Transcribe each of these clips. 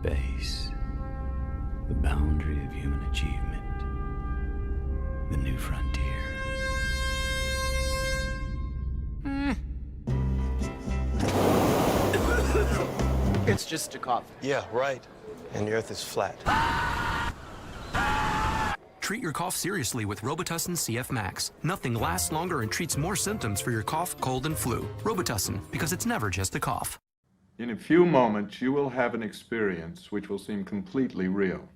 Space, the boundary of human achievement, the new frontier. It's just a cough. Yeah, right. And the Earth is flat. Treat your cough seriously with Robitussin CF Max. Nothing lasts longer and treats more symptoms for your cough, cold, and flu. Robitussin, because it's never just a cough. In a few moments, you will have an experience which will seem completely real.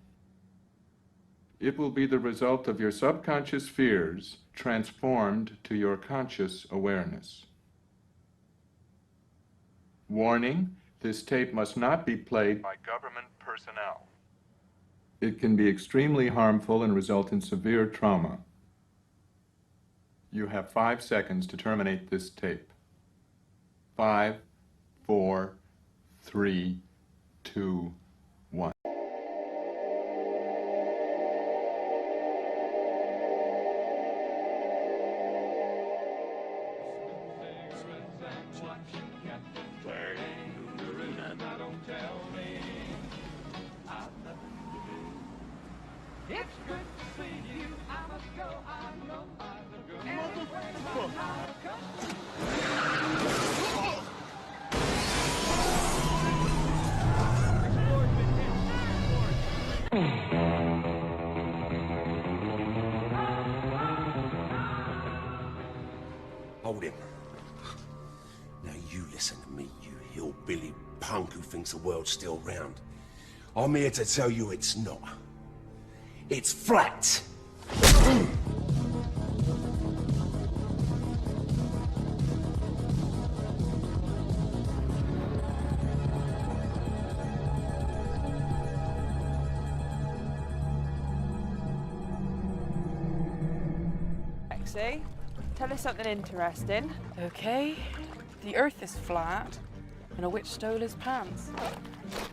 It will be the result of your subconscious fears transformed to your conscious awareness. Warning, this tape must not be played by government personnel. It can be extremely harmful and result in severe trauma. You have 5 seconds to terminate this tape. 5, 4, 3, 2, 1. Hold him. Now you listen to me, you hillbilly punk who thinks the world's still round. I'm here to tell you it's not. It's flat. Lexi, tell us something interesting. Okay, the Earth is flat, and a witch stole his pants.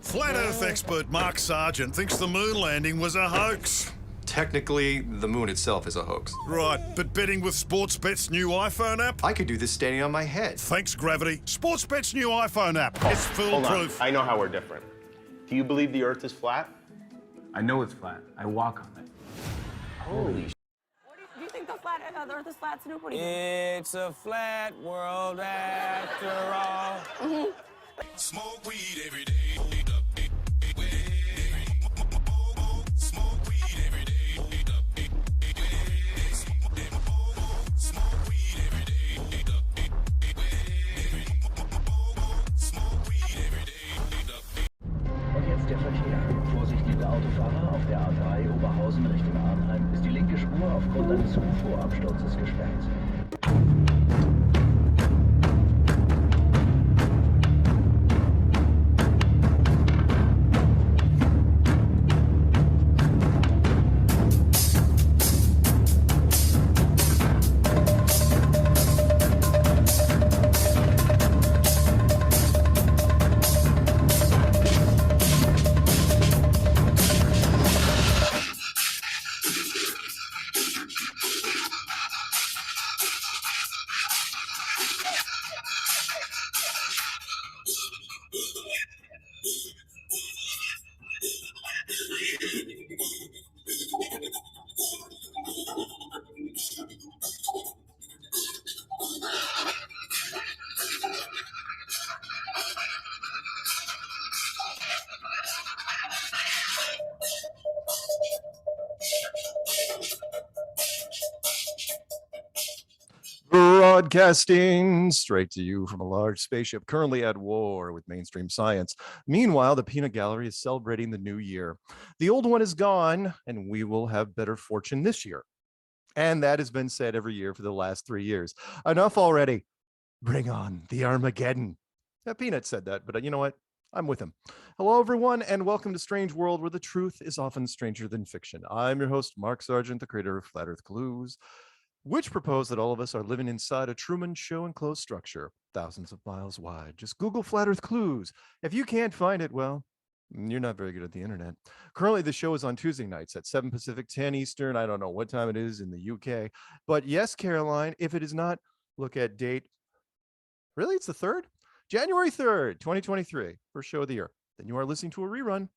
Flat Earth expert Mark Sargent thinks the moon landing was a hoax. Technically, the moon itself is a hoax. Right, but betting with Sportsbet's new iPhone app? I could do this standing on my head. Thanks, Gravity. Sportsbet's new iPhone app. It's foolproof. I know how we're different. Do you believe the Earth is flat? I know it's flat. I walk on it. Holy sh**. Do you think the Earth is flat, Snoop? What do you think? It's a flat world after all. Smoke weed every day. Und jetzt der Verkehr. Vorsicht, liebe Autofahrer, auf der A3 Oberhausen Richtung Arnheim ist die linke Spur aufgrund eines UFO-Absturzes gesperrt. Broadcasting straight to you from a large spaceship currently at war with mainstream science. Meanwhile, the Peanut Gallery is celebrating the new year. The old one is gone, and we will have better fortune this year. And that has been said every year for the last 3 years. Enough already. Bring on the Armageddon. Yeah, Peanut said that, but you know what? I'm with him. Hello, everyone, and welcome to Strange World, where the truth is often stranger than fiction. I'm your host, Mark Sargent, the creator of Flat Earth Clues, which propose that all of us are living inside a Truman Show enclosed structure, thousands of miles wide. Just Google Flat Earth Clues. If you can't find it, well, you're not very good at the internet. Currently, the show is on Tuesday nights at 7 Pacific, 10 Eastern. I don't know what time it is in the UK. But yes, Caroline, if it is not, look at date. Really? It's the 3rd? January 3rd, 2023, first show of the year. Then you are listening to a rerun.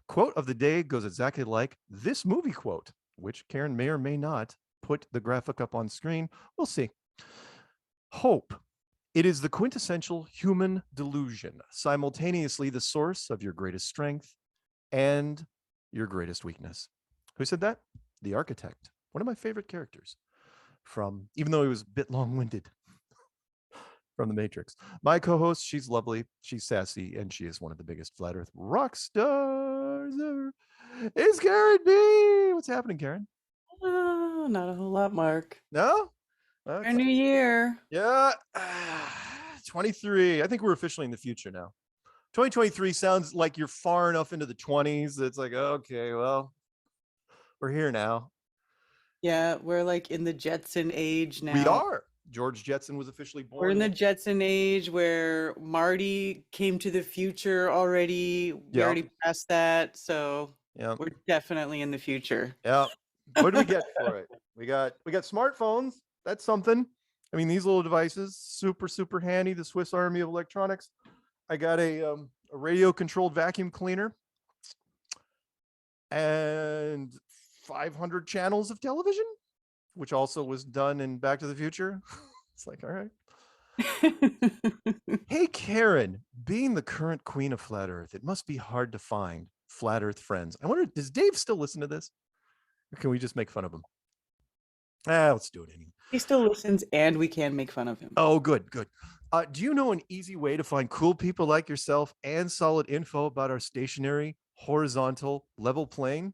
Quote of the day goes exactly like this movie quote, which Karen may or may not put the graphic up on screen. We'll see. Hope. It is the quintessential human delusion, simultaneously the source of your greatest strength and your greatest weakness. Who said that? The architect, one of my favorite characters from, even though he was a bit long-winded, from The Matrix. My co-host, she's lovely, she's sassy, and she is one of the biggest flat earth rock stars ever. It's Karen B. What's happening, Karen? Not a whole lot, Mark. No? Our new year. Yeah. 23. I think we're officially in the future now. 2023 sounds like you're far enough into the 20s. It's like, okay, well, we're here now. Yeah, we're like in the Jetson age now. We are. George Jetson was officially born. We're in the Jetson age where Marty came to the future already. We already passed that. So we're definitely in the future. Yeah. What do we get for it? We got smartphones. That's something. I mean, these little devices, super handy. The Swiss Army of electronics. I got a radio controlled vacuum cleaner and 500 channels of television, which also was done in Back to the Future. It's like, all right. Hey, Karen, being the current queen of flat earth, it must be hard to find flat earth friends. I wonder, does Dave still listen to this? Or can we just make fun of him? Let's do it anyway. He still listens and we can make fun of him. Oh, good. Do you know an easy way to find cool people like yourself and solid info about our stationary, horizontal, level plane?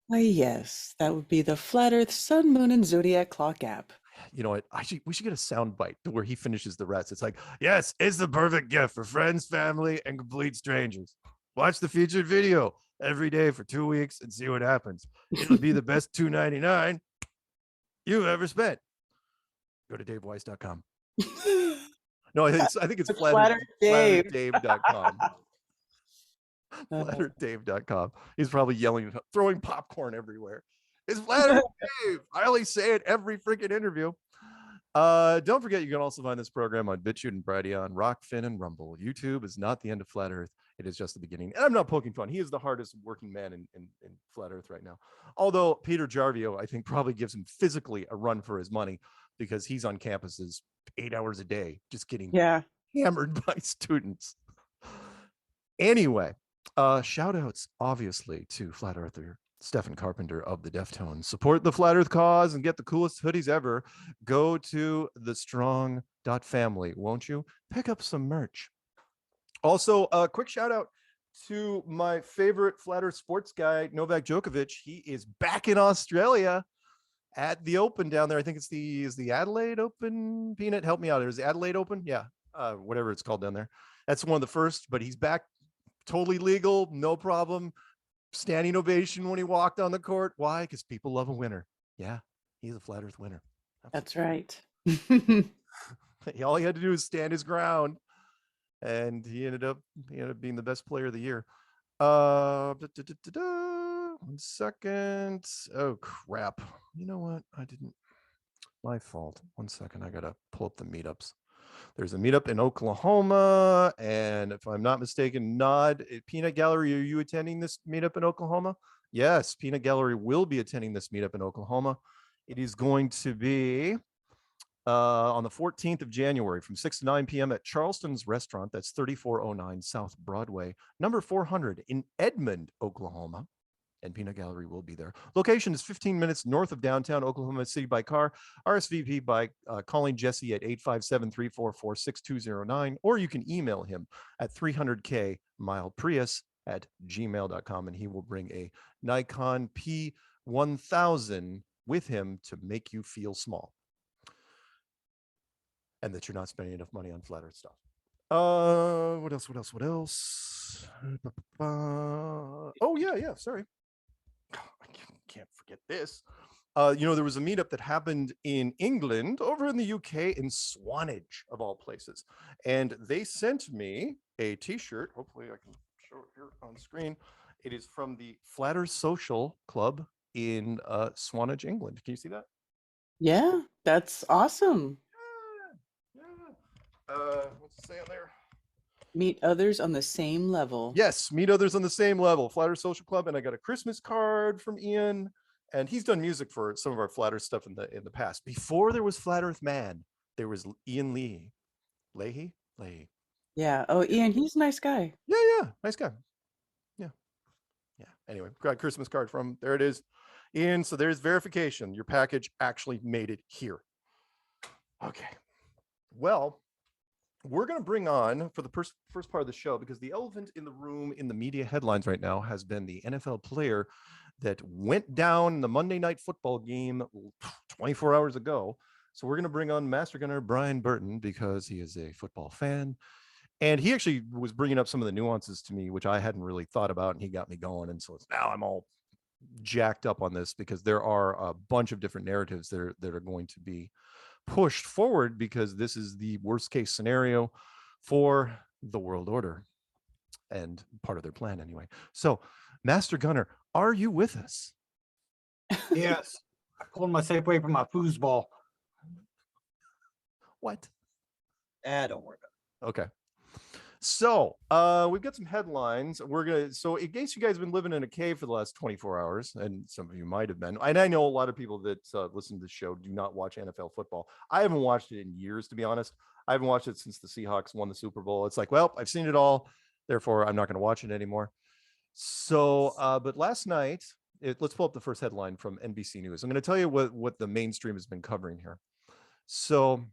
Why, yes, that would be the Flat Earth Sun, Moon, and Zodiac Clock app. You know what? We should get a sound bite to where he finishes the rest. It's like, yes, it's the perfect gift for friends, family, and complete strangers. Watch the featured video every day for 2 weeks and see what happens. It'll be the best $2.99 you've ever spent. Go to daveweiss.com. No, I think it's flatterearthdave.com. Flatterearthdave.com. He's probably yelling, throwing popcorn everywhere. It's Flat Earth Dave. I only say it every freaking interview. Don't forget, you can also find this program on BitChute and Brighteon, Rockfin, and Rumble. YouTube is not the end of Flat Earth. It is just the beginning. And I'm not poking fun. He is the hardest working man in Flat Earth right now. Although Peter Jarvio, I think, probably gives him physically a run for his money because he's on campuses 8 hours a day, just getting hammered by students. Anyway, shout outs, obviously, to Flat Earther Stephen Carpenter of the Deftones. Support the Flat Earth cause and get the coolest hoodies ever. Go to thestrong.family, won't you? Pick up some merch. Also, a quick shout out to my favorite Flat Earth sports guy, Novak Djokovic. He is back in Australia at the Open down there. I think it's the Adelaide Open. Peanut, help me out. There's the Adelaide Open. Yeah, whatever it's called down there. That's one of the first, but he's back totally legal, no problem. Standing ovation when he walked on the court. Why? Because people love a winner. Yeah, he's a Flat Earth winner. That's right. All he had to do is stand his ground, and he ended up being the best player of the year. 1 second. Oh crap! You know what? My fault. 1 second. I gotta pull up the meetups. There's a meetup in Oklahoma, and if I'm not mistaken, Peanut Gallery, are you attending this meetup in Oklahoma? Yes, Peanut Gallery will be attending this meetup in Oklahoma. It is going to be on the 14th of January from 6 to 9 p.m. at Charleston's Restaurant. That's 3409 South Broadway, number 400 in Edmond, Oklahoma. And Peanut Gallery will be there. Location is 15 minutes north of downtown Oklahoma City by car. RSVP by calling Jesse at 857-344-6209, or you can email him at 300kmileprius@gmail.com, and he will bring a Nikon P1000 with him to make you feel small and that you're not spending enough money on Flat Earth stuff. What else? Oh yeah, sorry. I can't forget this. There was a meetup that happened in England, over in the UK, in Swanage, of all places. And they sent me a t-shirt. Hopefully I can show it here on screen. It is from the Flat Earth Social Club in Swanage, England. Can you see that? Yeah, that's awesome. Yeah. What's it say on there? Meet others on the same level. Yes, meet others on the same level. Flat Earth Social Club, and I got a Christmas card from Ian, and he's done music for some of our Flat Earth stuff in the past. Before there was Flat Earth Man, there was Ian Leahy. Yeah. Oh, Ian, he's a nice guy. Yeah, nice guy. Yeah. Anyway, got a Christmas card from there. It is, Ian. So there's verification. Your package actually made it here. Okay. Well, we're going to bring on for the first part of the show, because the elephant in the room in the media headlines right now has been the NFL player that went down in the Monday Night Football game 24 hours ago. So we're going to bring on Master Gunner Brian Burton, because he is a football fan. And he actually was bringing up some of the nuances to me, which I hadn't really thought about, and he got me going. And so now I'm all jacked up on this, because there are a bunch of different narratives that are going to be pushed forward, because this is the worst case scenario for the world order and part of their plan anyway. So, Master Gunner, are you with us? Yes. I pulled myself away from my foosball. What? Don't worry about it. Okay. So we've got some headlines. So in case you guys have been living in a cave for the last 24 hours, and some of you might have been, and I know a lot of people that listen to the show do not watch NFL football. I haven't watched it in years, to be honest. I haven't watched it since the Seahawks won the Super Bowl. It's like, well, I've seen it all, therefore I'm not going to watch it anymore. So, but last night, let's pull up the first headline from NBC News. I'm going to tell you what the mainstream has been covering here. So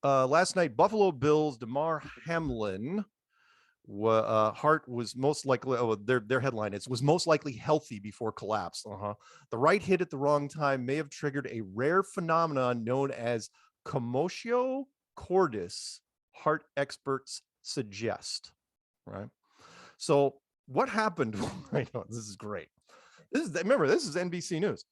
last night, Buffalo Bills Damar Hamlin heart was most likely, their headline is, was most likely healthy before collapse. The right hit at the wrong time may have triggered a rare phenomenon known as commotio cordis, heart experts suggest. Right. So what happened? I know this is great. Remember, this is NBC News.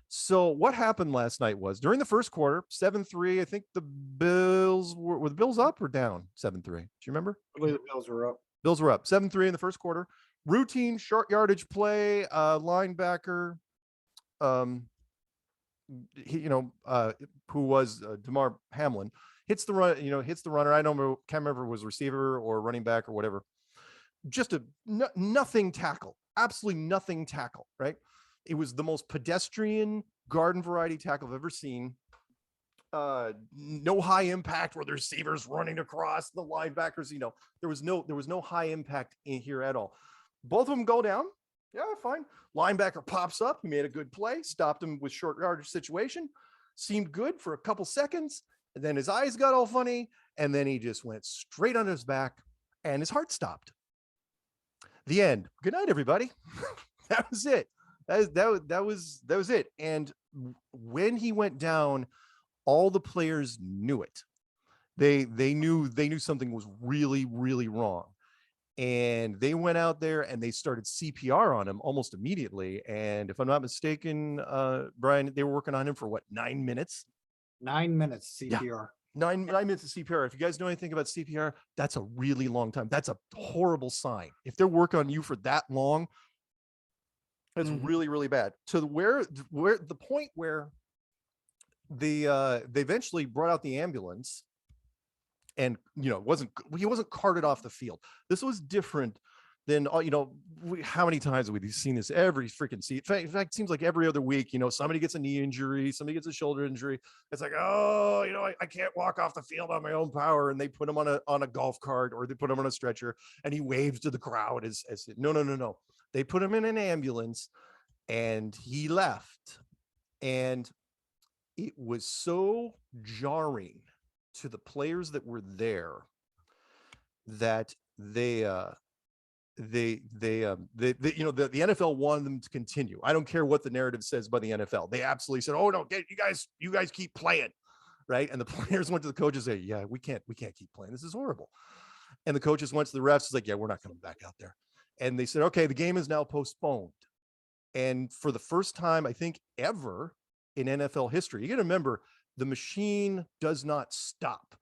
So what happened last night was, during the first quarter, 7-3, I think the Bills were the Bills up or down 7-3? Do you remember? I believe the Bills were up. Bills were up 7-3 in the first quarter. Routine short yardage play, linebacker, who was Damar Hamlin, hits the run, hits the runner. I can't remember if it was receiver or running back or whatever. Just a nothing tackle, absolutely nothing tackle, right? It was the most pedestrian garden variety tackle I've ever seen. No high impact where the receivers running across the linebackers. There was no high impact in here at all. Both of them go down. Yeah, fine. Linebacker pops up. He made a good play. Stopped him with short yardage situation. Seemed good for a couple seconds. And then his eyes got all funny. And then he just went straight on his back and his heart stopped. The end. Good night, everybody. That was it. That was it. And when he went down, all the players knew it. They knew something was really, really wrong. And they went out there and they started CPR on him almost immediately. And if I'm not mistaken, Brian, they were working on him for what, 9 minutes? 9 minutes CPR. Yeah. 9 minutes of CPR. If you guys know anything about CPR, that's a really long time. That's a horrible sign. If they're working on you for that long, that's really, really bad. To where the point where they eventually brought out the ambulance, and he wasn't carted off the field. This was different than how many times have we seen this every freaking season? In fact, it seems like every other week, somebody gets a knee injury, somebody gets a shoulder injury. It's like, I can't walk off the field on my own power, and they put him on a golf cart, or they put him on a stretcher, and he waves to the crowd as no. They put him in an ambulance, and he left. And it was so jarring to the players that were there that the NFL wanted them to continue. I don't care what the narrative says by the NFL. They absolutely said, "Oh no, you guys keep playing," right? And the players went to the coaches and said, "Yeah, we can't keep playing. This is horrible." And the coaches went to the refs. It's like, "Yeah, we're not coming back out there." And they said, "Okay, the game is now postponed." And for the first time, I think ever in NFL history, you got to remember, the machine does not stop.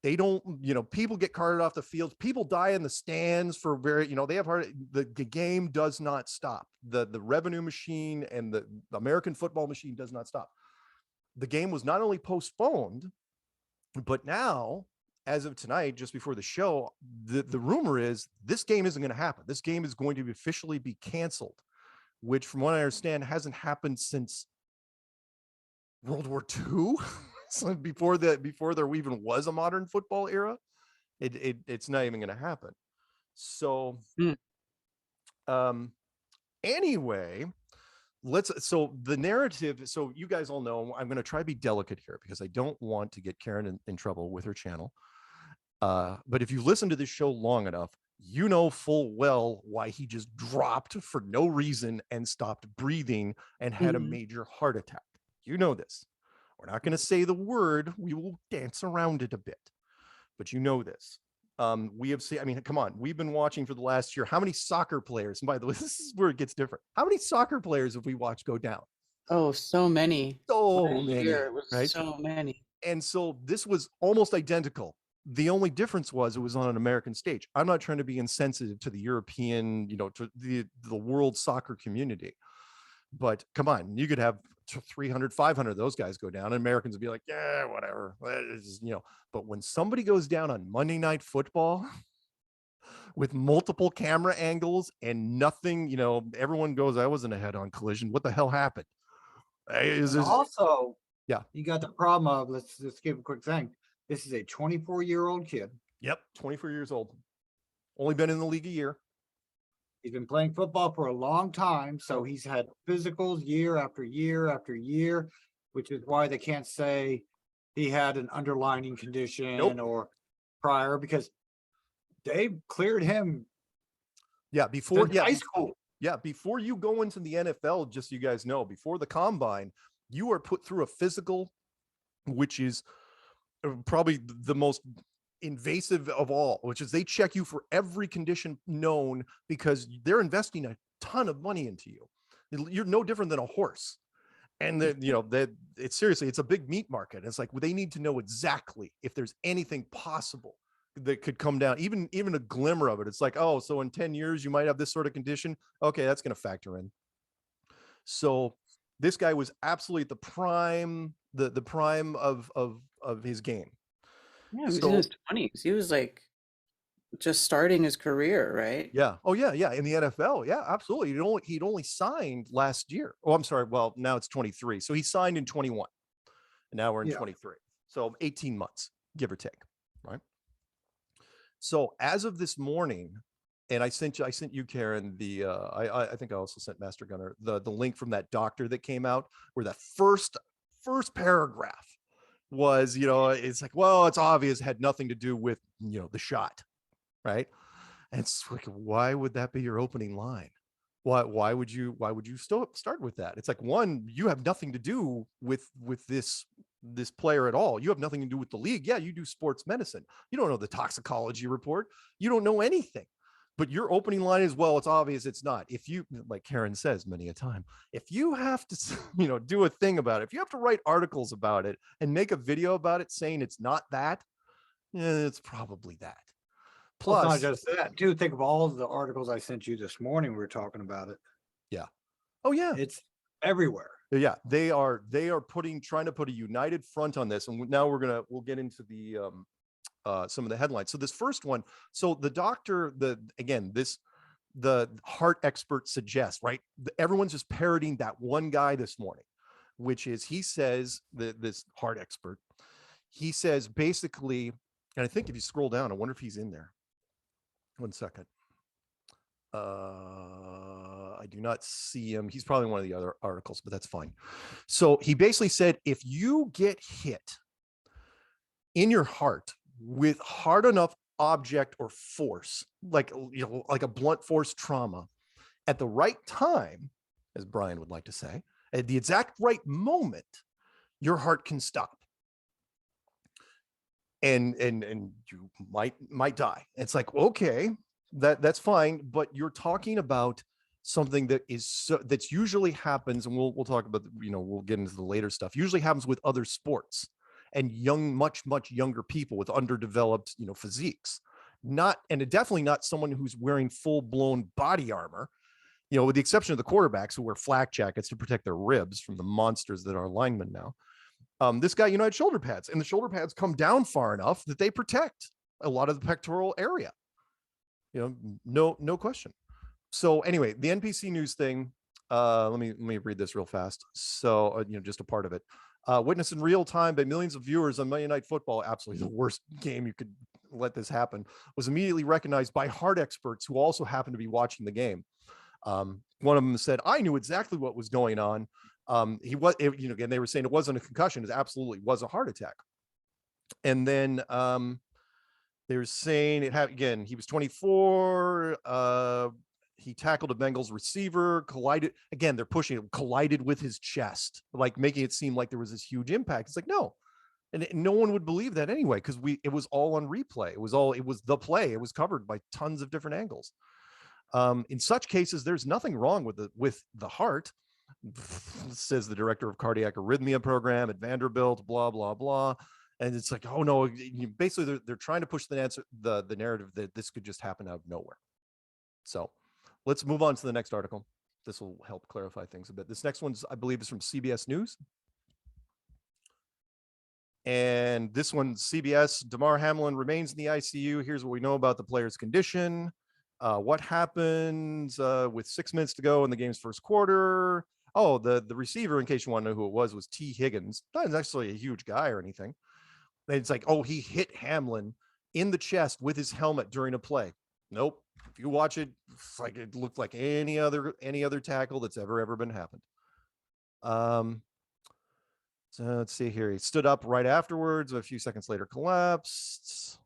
They don't, people get carted off the field. People die in the stands for they have the game does not stop. The revenue machine and the American football machine does not stop. The game was not only postponed, but now, as of tonight, just before the show, the rumor is this game isn't going to happen. This game is going to officially be canceled, which from what I understand hasn't happened since World War II. So before there even was a modern football era, it's not even going to happen. So anyway, so the narrative, so you guys all know, I'm going to try to be delicate here because I don't want to get Karen in trouble with her channel. But if you listen to this show long enough, you know full well why he just dropped for no reason and stopped breathing and had a major heart attack. You know this. We're not going to say the word. We will dance around it a bit, but you know this. We have seen, I mean, come on, we've been watching for the last year. How many soccer players, and by the way, this is where it gets different. How many soccer players have we watched go down? Oh, so many. So many, It was right? so many. And so this was almost identical. The only difference was it was on an American stage. I'm not trying to be insensitive to the European, to the world soccer community, but come on, you could have 300, 500 of those guys go down, and Americans would be like, yeah, whatever. But when somebody goes down on Monday Night Football with multiple camera angles and nothing, everyone goes, I wasn't a head-on collision. What the hell happened? Also, yeah, you got the problem of, let's just give a quick thing. This is a 24-year-old kid. Yep, 24 years old. Only been in the league a year. He's been playing football for a long time, so he's had physicals year after year after year, which is why they can't say he had an underlying condition or prior, because they cleared him. Yeah, before high school. Yeah, before you go into the NFL, just so you guys know, before the combine, you are put through a physical, which is probably the most invasive of all, which is they check you for every condition known because they're investing a ton of money into you. You're no different than a horse. And it's seriously, it's a big meat market. It's like, they need to know exactly if there's anything possible that could come down, even a glimmer of it. It's like, oh, so in 10 years, you might have this sort of condition. Okay, that's going to factor in. So this guy was absolutely at the prime, the prime of his game. Yeah, he was in his 20s. He was like just starting his career, right? Yeah. Oh yeah, yeah. In the NFL, yeah, absolutely. He'd only signed last year. Oh, I'm sorry. Well, now it's 23. So he signed in 21, and now we're in 23. So 18 months, give or take, right? So as of this morning, and I sent you, Karen, I think I also sent Master Gunner the link from that doctor that came out where that first paragraph was, it's like, well, it's obvious, it had nothing to do with, the shot, right? And it's like, why would that be your opening line? Why would you start with that? It's like, one, you have nothing to do with this player at all. You have nothing to do with the league. Yeah, you do sports medicine. You don't know the toxicology report. You don't know anything. But your opening line is, well, it's obvious it's not. If you, like Karen says many a time, if you have to, do a thing about it, if you have to write articles about it and make a video about it saying it's not that, it's probably that. Plus, well, it's not just that. Do think of all of the articles I sent you this morning. We were talking about it. Yeah. Oh yeah. It's everywhere. Yeah, they are trying to put a united front on this, and now we'll get into the some of the headlines. So this first one, so the doctor, the heart expert suggests, right? Everyone's just parroting that one guy this morning, which is, he says, this heart expert, he says basically, and I think if you scroll down, I wonder if he's in there. 1 second. I do not see him. He's probably one of the other articles, but that's fine. So he basically said, if you get hit in your heart with hard enough object or force, like a blunt force trauma, at the right time, as Brian would like to say, at the exact right moment, your heart can stop, and you might die. It's like, okay, that's fine, but you're talking about something that's usually happens, and we'll talk about, we'll get into the later stuff, usually happens with other sports and much younger people with underdeveloped, physiques, and definitely not someone who's wearing full-blown body armor, with the exception of the quarterbacks who wear flak jackets to protect their ribs from the monsters that are linemen now. This guy, had shoulder pads, and the shoulder pads come down far enough that they protect a lot of the pectoral area. No question. So anyway, the NPC news thing, let me read this real fast. So, just a part of it. Witnessed in real time by millions of viewers on Monday Night Football, absolutely the worst game you could let this happen, was immediately recognized by heart experts who also happened to be watching the game. One of them said, "I knew exactly what was going on." Again, they were saying it wasn't a concussion; it absolutely was a heart attack. And then they were saying it had, again, he was 24. He tackled a Bengals receiver, collided. Again, they're pushing him, collided with his chest, like making it seem like there was this huge impact. It's like, no. And no one would believe that anyway, because it was all on replay. It was the play. It was covered by tons of different angles. In such cases, there's nothing wrong with the heart, says the director of cardiac arrhythmia program at Vanderbilt, blah, blah, blah. And it's like, oh no, basically they're trying to push the narrative that this could just happen out of nowhere. So let's move on to the next article. This will help clarify things a bit. This next one's, I believe, is from CBS News. And this one, CBS, Damar Hamlin remains in the ICU. Here's what we know about the player's condition. What happened with 6 minutes to go in the game's first quarter. Oh, the receiver, in case you want to know who it was T. Higgins. Not actually a huge guy or anything. It's like, oh, he hit Hamlin in the chest with his helmet during a play. Nope. If you watch it, it's like it looked like any other tackle that's ever been happened. So let's see here. He stood up right afterwards. A few seconds later, collapsed.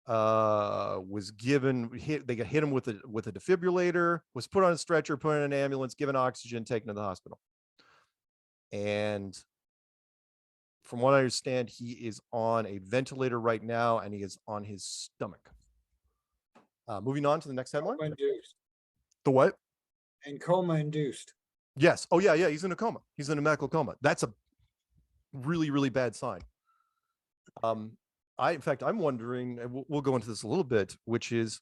Was given hit. They got hit him with a defibrillator. Was put on a stretcher, put in an ambulance, given oxygen, taken to the hospital. And from what I understand, he is on a ventilator right now, and he is on his stomach. Moving on to the next headline. Coma-induced. The what? And coma-induced. Yes. Oh, yeah. He's in a coma. He's in a medical coma. That's a really, really bad sign. In fact, I'm wondering, and we'll go into this a little bit, which is,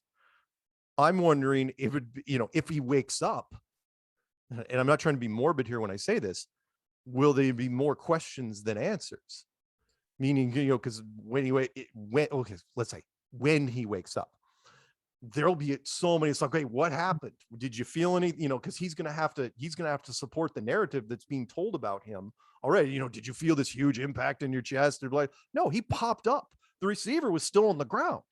I'm wondering if if he wakes up, and I'm not trying to be morbid here when I say this, will there be more questions than answers? Meaning, because let's say when he wakes up, there'll be so many. It's like, okay, what happened? Did you feel any? Because he's gonna have to support the narrative that's being told about him already. Did you feel this huge impact in your chest? Or like, no, he popped up. The receiver was still on the ground.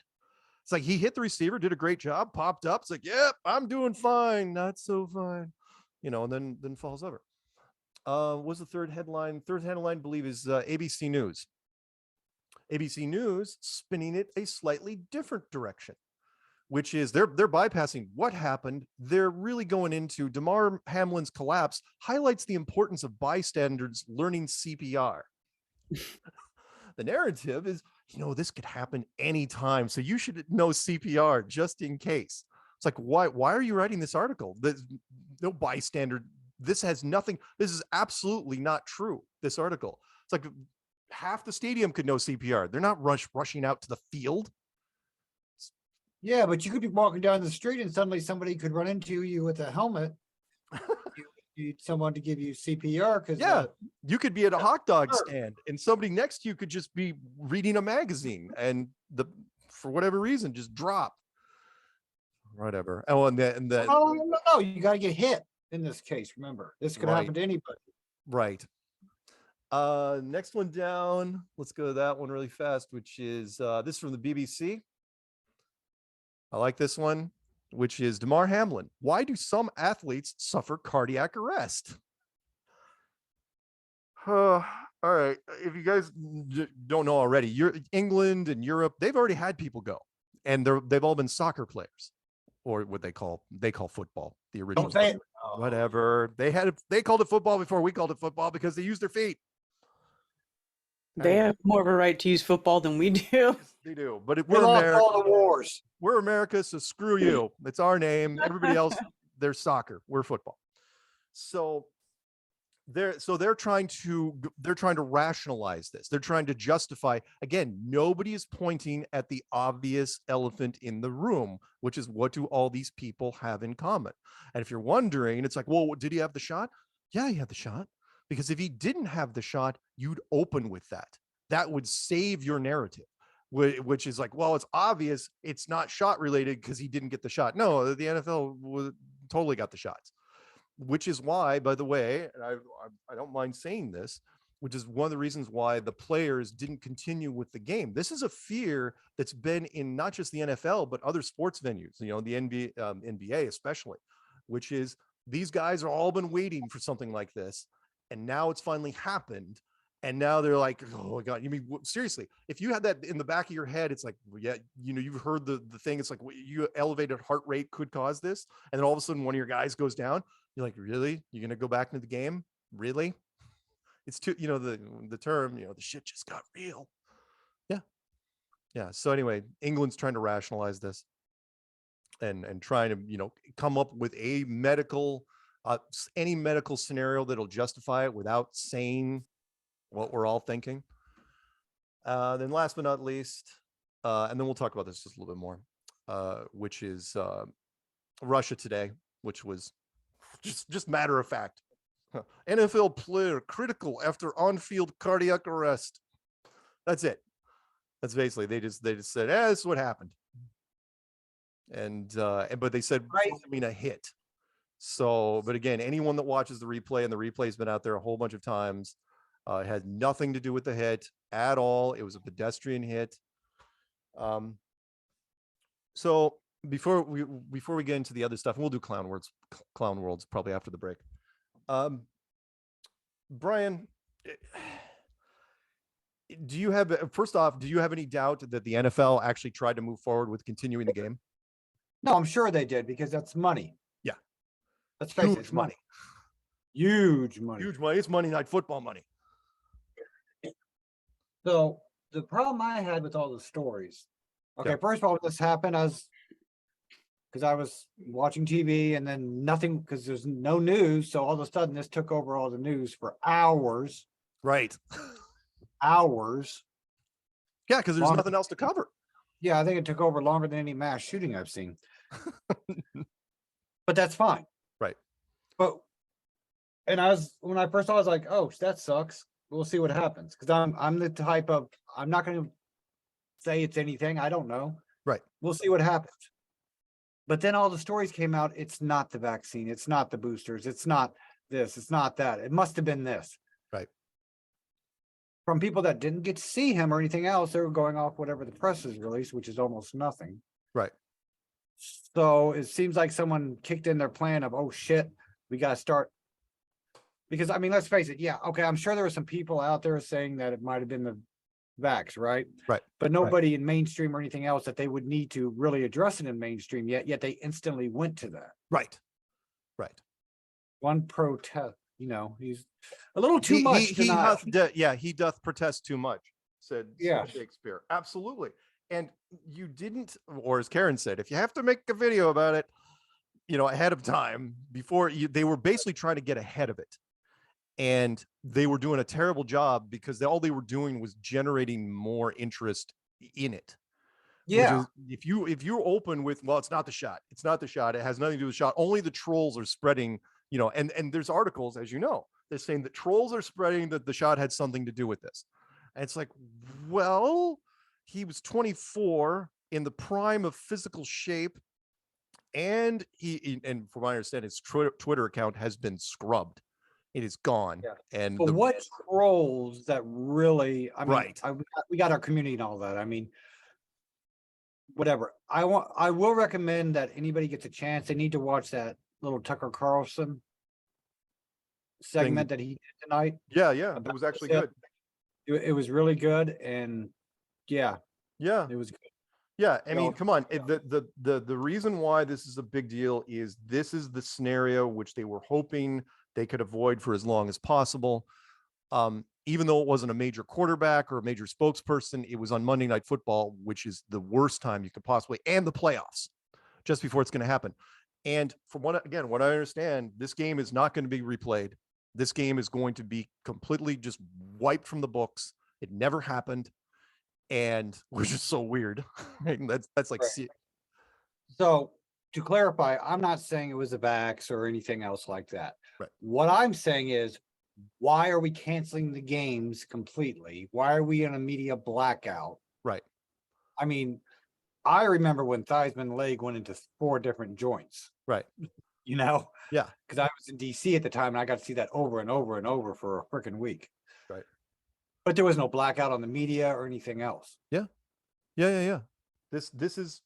It's like he hit the receiver, did a great job, popped up. It's like, yep, I'm doing fine, not so fine, and then falls over. What's the third headline? Third headline, I believe, is ABC News. ABC News spinning it a slightly different direction, which is they're bypassing what happened. They're really going into Damar Hamlin's collapse highlights the importance of bystanders learning CPR. The narrative is, this could happen anytime, so you should know CPR just in case. It's like, why are you writing this article? There's no bystander. This has nothing. This is absolutely not true. This article. It's like half the stadium could know CPR. They're not rushing out to the field. Yeah, but you could be walking down the street and suddenly somebody could run into you with a helmet. You need someone to give you CPR because you could be at a hot dog stand and somebody next to you could just be reading a magazine and for whatever reason just drop. Whatever. Oh, and no, you got to get hit in this case. Remember, this could happen to anybody. Right. Next one down. Let's go to that one really fast, which is this from the BBC. I like this one, which is Damar Hamlin. Why do some athletes suffer cardiac arrest? All right. If you guys don't know already, England and Europe, they've already had people go, and they've all been soccer players, or what they call football, the original. Don't say it. Whatever. They called it football before we called it football because they used their feet. They have more of a right to use football than we do. Yes, they do, but we're America. All the wars. We're America, so screw you. It's our name. Everybody else, they're soccer. We're football. So they're trying to rationalize this. They're trying to justify. Again, nobody is pointing at the obvious elephant in the room, which is, what do all these people have in common? And if you're wondering, it's like, well, did he have the shot? Yeah, he had the shot. because if he didn't have the shot, you'd open with that. That would save your narrative, which is like, well, it's obvious it's not shot related because he didn't get the shot. No, the NFL totally got the shots, which is why, by the way, and I don't mind saying this, which is one of the reasons why the players didn't continue with the game. This is a fear that's been in not just the NFL, but other sports venues, you know, the NBA especially, which is these guys are all been waiting for something like this. And now it's finally happened. And now they're like, oh my God, you mean, seriously, if you had that in the back of your head, it's like, yeah, you know, you've heard the thing. It's like you elevated heart rate could cause this. And then all of a sudden one of your guys goes down. You're like, really? You're going to go back into the game? Really? It's too, you know, the term, you know, the shit just got real. Yeah. Yeah. So anyway, England's trying to rationalize this and trying to, you know, come up with a medical, any medical scenario that'll justify it without saying what we're all thinking. Then last but not least, and then we'll talk about this just a little bit more, which is Russia today, which was just matter of fact. NFL player critical after on-field cardiac arrest. That's it. That's basically, they just said, this is what happened. And but they said, I mean, a hit. So, but again, anyone that watches the replay, and the replay's been out there a whole bunch of times, it had nothing to do with the hit at all. It was a pedestrian hit. So before we get into the other stuff, and we'll do clown worlds probably after the break. Brian, do you have, first off, do you have any doubt that the NFL actually tried to move forward with continuing the game? No, I'm sure they did, because that's money. Yeah. Let's face it, it's money. Huge money. Huge money. It's Monday Night Football money. So the problem I had with all the stories, okay, first of all, this happened because I was watching TV and then nothing, because there's no news. So all of a sudden this took over all the news for hours. Right. Hours. Yeah, because there's nothing else to cover. Yeah, I think it took over longer than any mass shooting I've seen. But that's fine. Right. But, and when I first saw it, I was like, oh, that sucks. We'll see what happens. Because I'm the type of, I'm not going to say it's anything. I don't know. Right. We'll see what happens. But then all the stories came out. It's not the vaccine. It's not the boosters. It's not this. It's not that. It must have been this. Right. From people that didn't get to see him or anything else, they were going off whatever the press has released, which is almost nothing. Right. So it seems like someone kicked in their plan of, oh shit, we got to start. Because I mean, let's face it. Yeah. Okay. I'm sure there were some people out there saying that it might've been the vax, right? Right. But nobody in mainstream or anything else that they would need to really address it in mainstream yet they instantly went to that. Right. Right. One protest, you know, he's a little too much. He doth protest too much, said Shakespeare. Absolutely. And you didn't, or as Karen said, if you have to make a video about it, you know, ahead of time, before they were basically trying to get ahead of it. And they were doing a terrible job because all they were doing was generating more interest in it. Yeah. If you're open with, well, it's not the shot. It's not the shot. It has nothing to do with the shot. Only the trolls are spreading, you know, and there's articles, as you know, they're saying that trolls are spreading that the shot had something to do with this. And it's like, well, he was 24 in the prime of physical shape. And and from my understanding, his Twitter account has been scrubbed. It is gone. Yeah. And but what trolls that really, I mean, right. We got our community and all that. I mean, whatever. I will recommend that anybody gets a chance, they need to watch that little Tucker Carlson segment that he did tonight. Yeah. It was actually good. It was really good. And yeah, it was good. Yeah, I mean, come on. The reason why this is a big deal is this is the scenario which they were hoping they could avoid for as long as possible. Even though it wasn't a major quarterback or a major spokesperson, it was on Monday Night Football, which is the worst time you could possibly, and the playoffs, just before it's going to happen. And from what I understand, this game is not going to be replayed. This game is going to be completely just wiped from the books. It never happened. And which is so weird. That's like, right. So to clarify, I'm not saying it was a vax or anything else like that. Right. What I'm saying is why are we canceling the games completely? Why are we in a media blackout? Right. I mean, I remember when Theismann leg went into 4 different joints. Right. You know? Yeah. Because I was in DC at the time and I got to see that over and over and over for a freaking week. Right. But there was no blackout on the media or anything else. Yeah. This is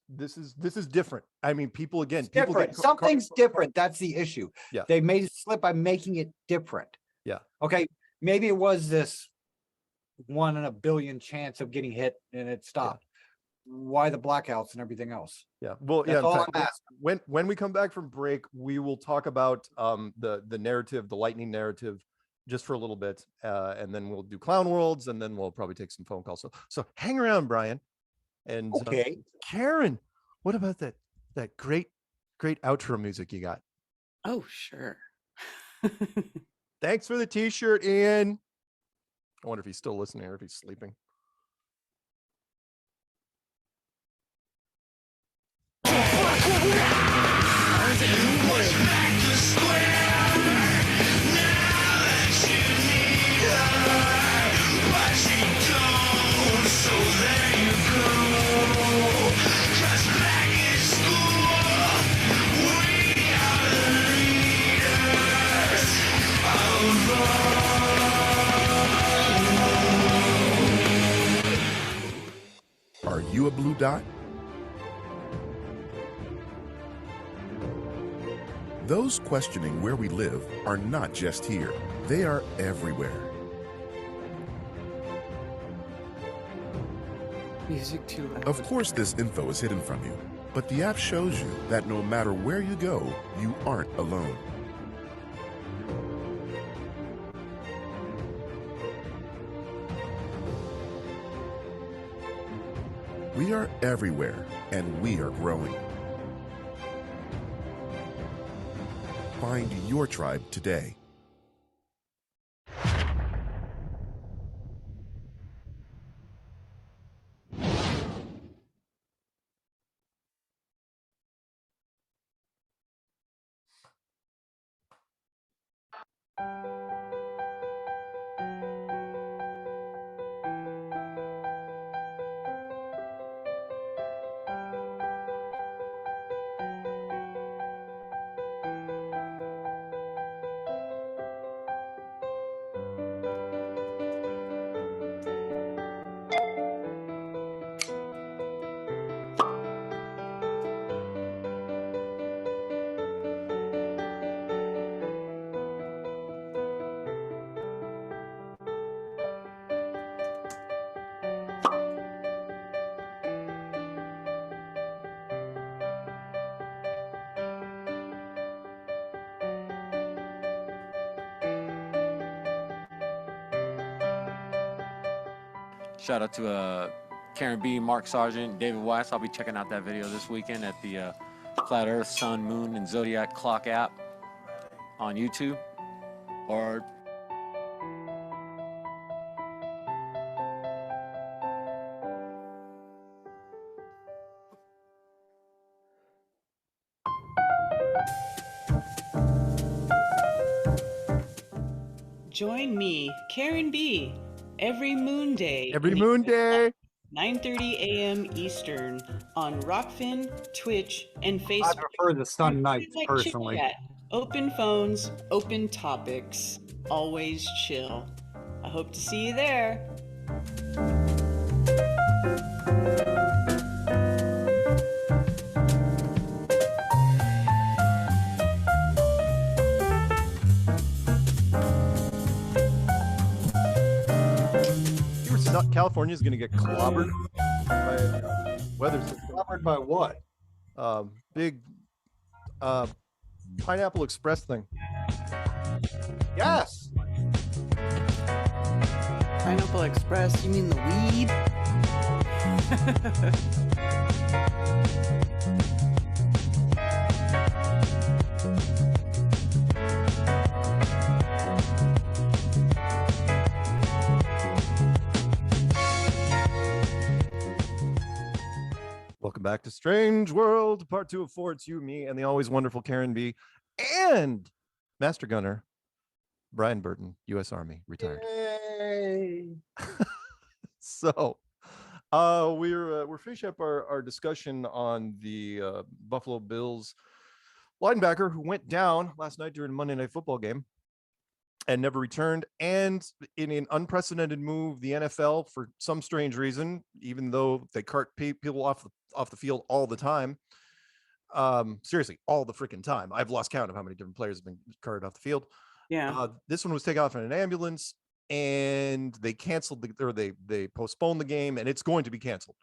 different. I mean, people again, people different. Something's different. That's the issue. Yeah. They made it slip by making it different. Yeah. Okay. Maybe it was this 1 in a billion chance of getting hit and it stopped. Why the blackouts and everything else? Yeah. Well, That's all in fact, I'm asking. when we come back from break, we will talk about the narrative, the lightning narrative, just for a little bit, and then we'll do clown worlds, and then we'll probably take some phone calls. So hang around, Brian. And okay, Karen, what about that great outro music you got? Oh, sure. Thanks for the t-shirt, Ian. I wonder if he's still listening or if he's sleeping. Are you a blue dot? Those questioning where we live are not just here. They are everywhere. Music too loud. Of course, this info is hidden from you, but the app shows you that no matter where you go, you aren't alone. We are everywhere, and we are growing. Find your tribe today. Shout out to Karen B, Mark Sargent, David Weiss. I'll be checking out that video this weekend at the Flat Earth, Sun, Moon, and Zodiac Clock app on YouTube. Or Join me, Karen B, every moon day. Every moon day. 9:30 a.m. Eastern on Rockfin, Twitch, and Facebook. I prefer the Sun nights Like personally. chit-chat. Open phones, open topics, always chill. I hope to see you there. California is going to get clobbered by a weather system. Clobbered by what? Big Pineapple Express thing. Yes. Pineapple Express, you mean the weed? Welcome back to Strange World, part 2 of 4. It's you, me, and the always wonderful Karen B. And Master Gunner, Brian Burton, U.S. Army, retired. Yay. So we're finishing up our discussion on the Buffalo Bills linebacker who went down last night during a Monday Night Football game and never returned. And in an unprecedented move, the NFL, for some strange reason, even though they cart people off the field all the time, seriously, all the freaking time. I've lost count of how many different players have been carted off the field. Yeah. This one was taken off in an ambulance, and they canceled they postponed the game, and it's going to be canceled,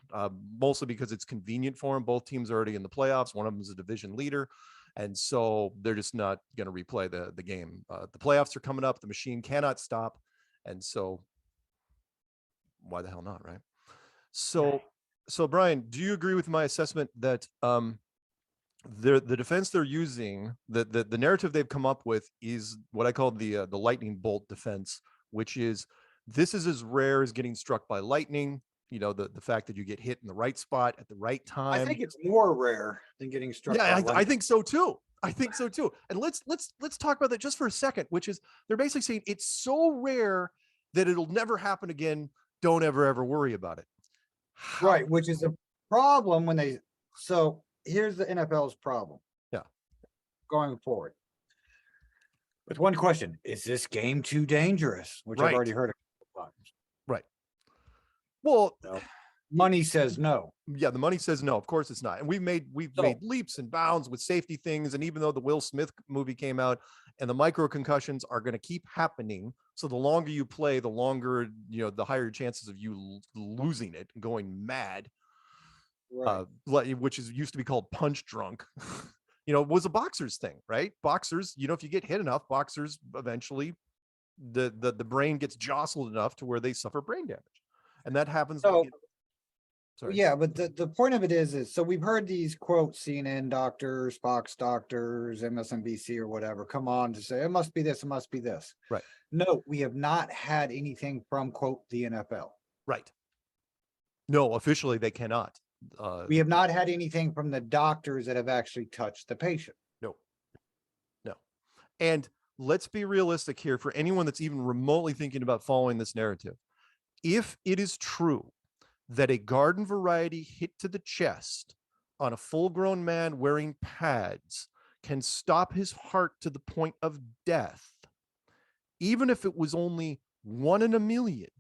mostly because it's convenient for them. Both teams are already in the playoffs. One of them is a division leader, and so they're just not going to replay the game. The playoffs are coming up. The machine cannot stop, and so why the hell not, right? So Brian, do you agree with my assessment that the defense they're using, the narrative they've come up with, is what I call the lightning bolt defense, which is this is as rare as getting struck by lightning. You know, the fact that you get hit in the right spot at the right time. I think it's more rare than getting struck. Yeah, by I think so too. I think so too. And let's talk about that just for a second, which is they're basically saying it's so rare that it'll never happen again. Don't ever worry about it. Right, which is a problem when they. So here's the NFL's problem. Yeah. Going forward. With one question, is this game too dangerous? Which I've already heard a couple times. Right. Well, no. Money says no. Yeah, the money says no. Of course it's not. And we've made leaps and bounds with safety things. And even though the Will Smith movie came out and the micro concussions are going to keep happening. So the longer you play, the longer, the higher chances of you losing it and going mad. Right. Which used to be called punch drunk. Was a boxer's thing, right? Boxers, if you get hit enough, boxers eventually the brain gets jostled enough to where they suffer brain damage. And that happens. Yeah, but the point of it is so we've heard these quotes, CNN doctors, Fox doctors, MSNBC or whatever, come on to say it must be this, it must be this. Right. No, we have not had anything from, quote, the NFL. Right. No, officially they cannot. We have not had anything from the doctors that have actually touched the patient. No. And let's be realistic here for anyone that's even remotely thinking about following this narrative. If it is true that a garden variety hit to the chest on a full-grown man wearing pads can stop his heart to the point of death, even if it was only 1 in a million,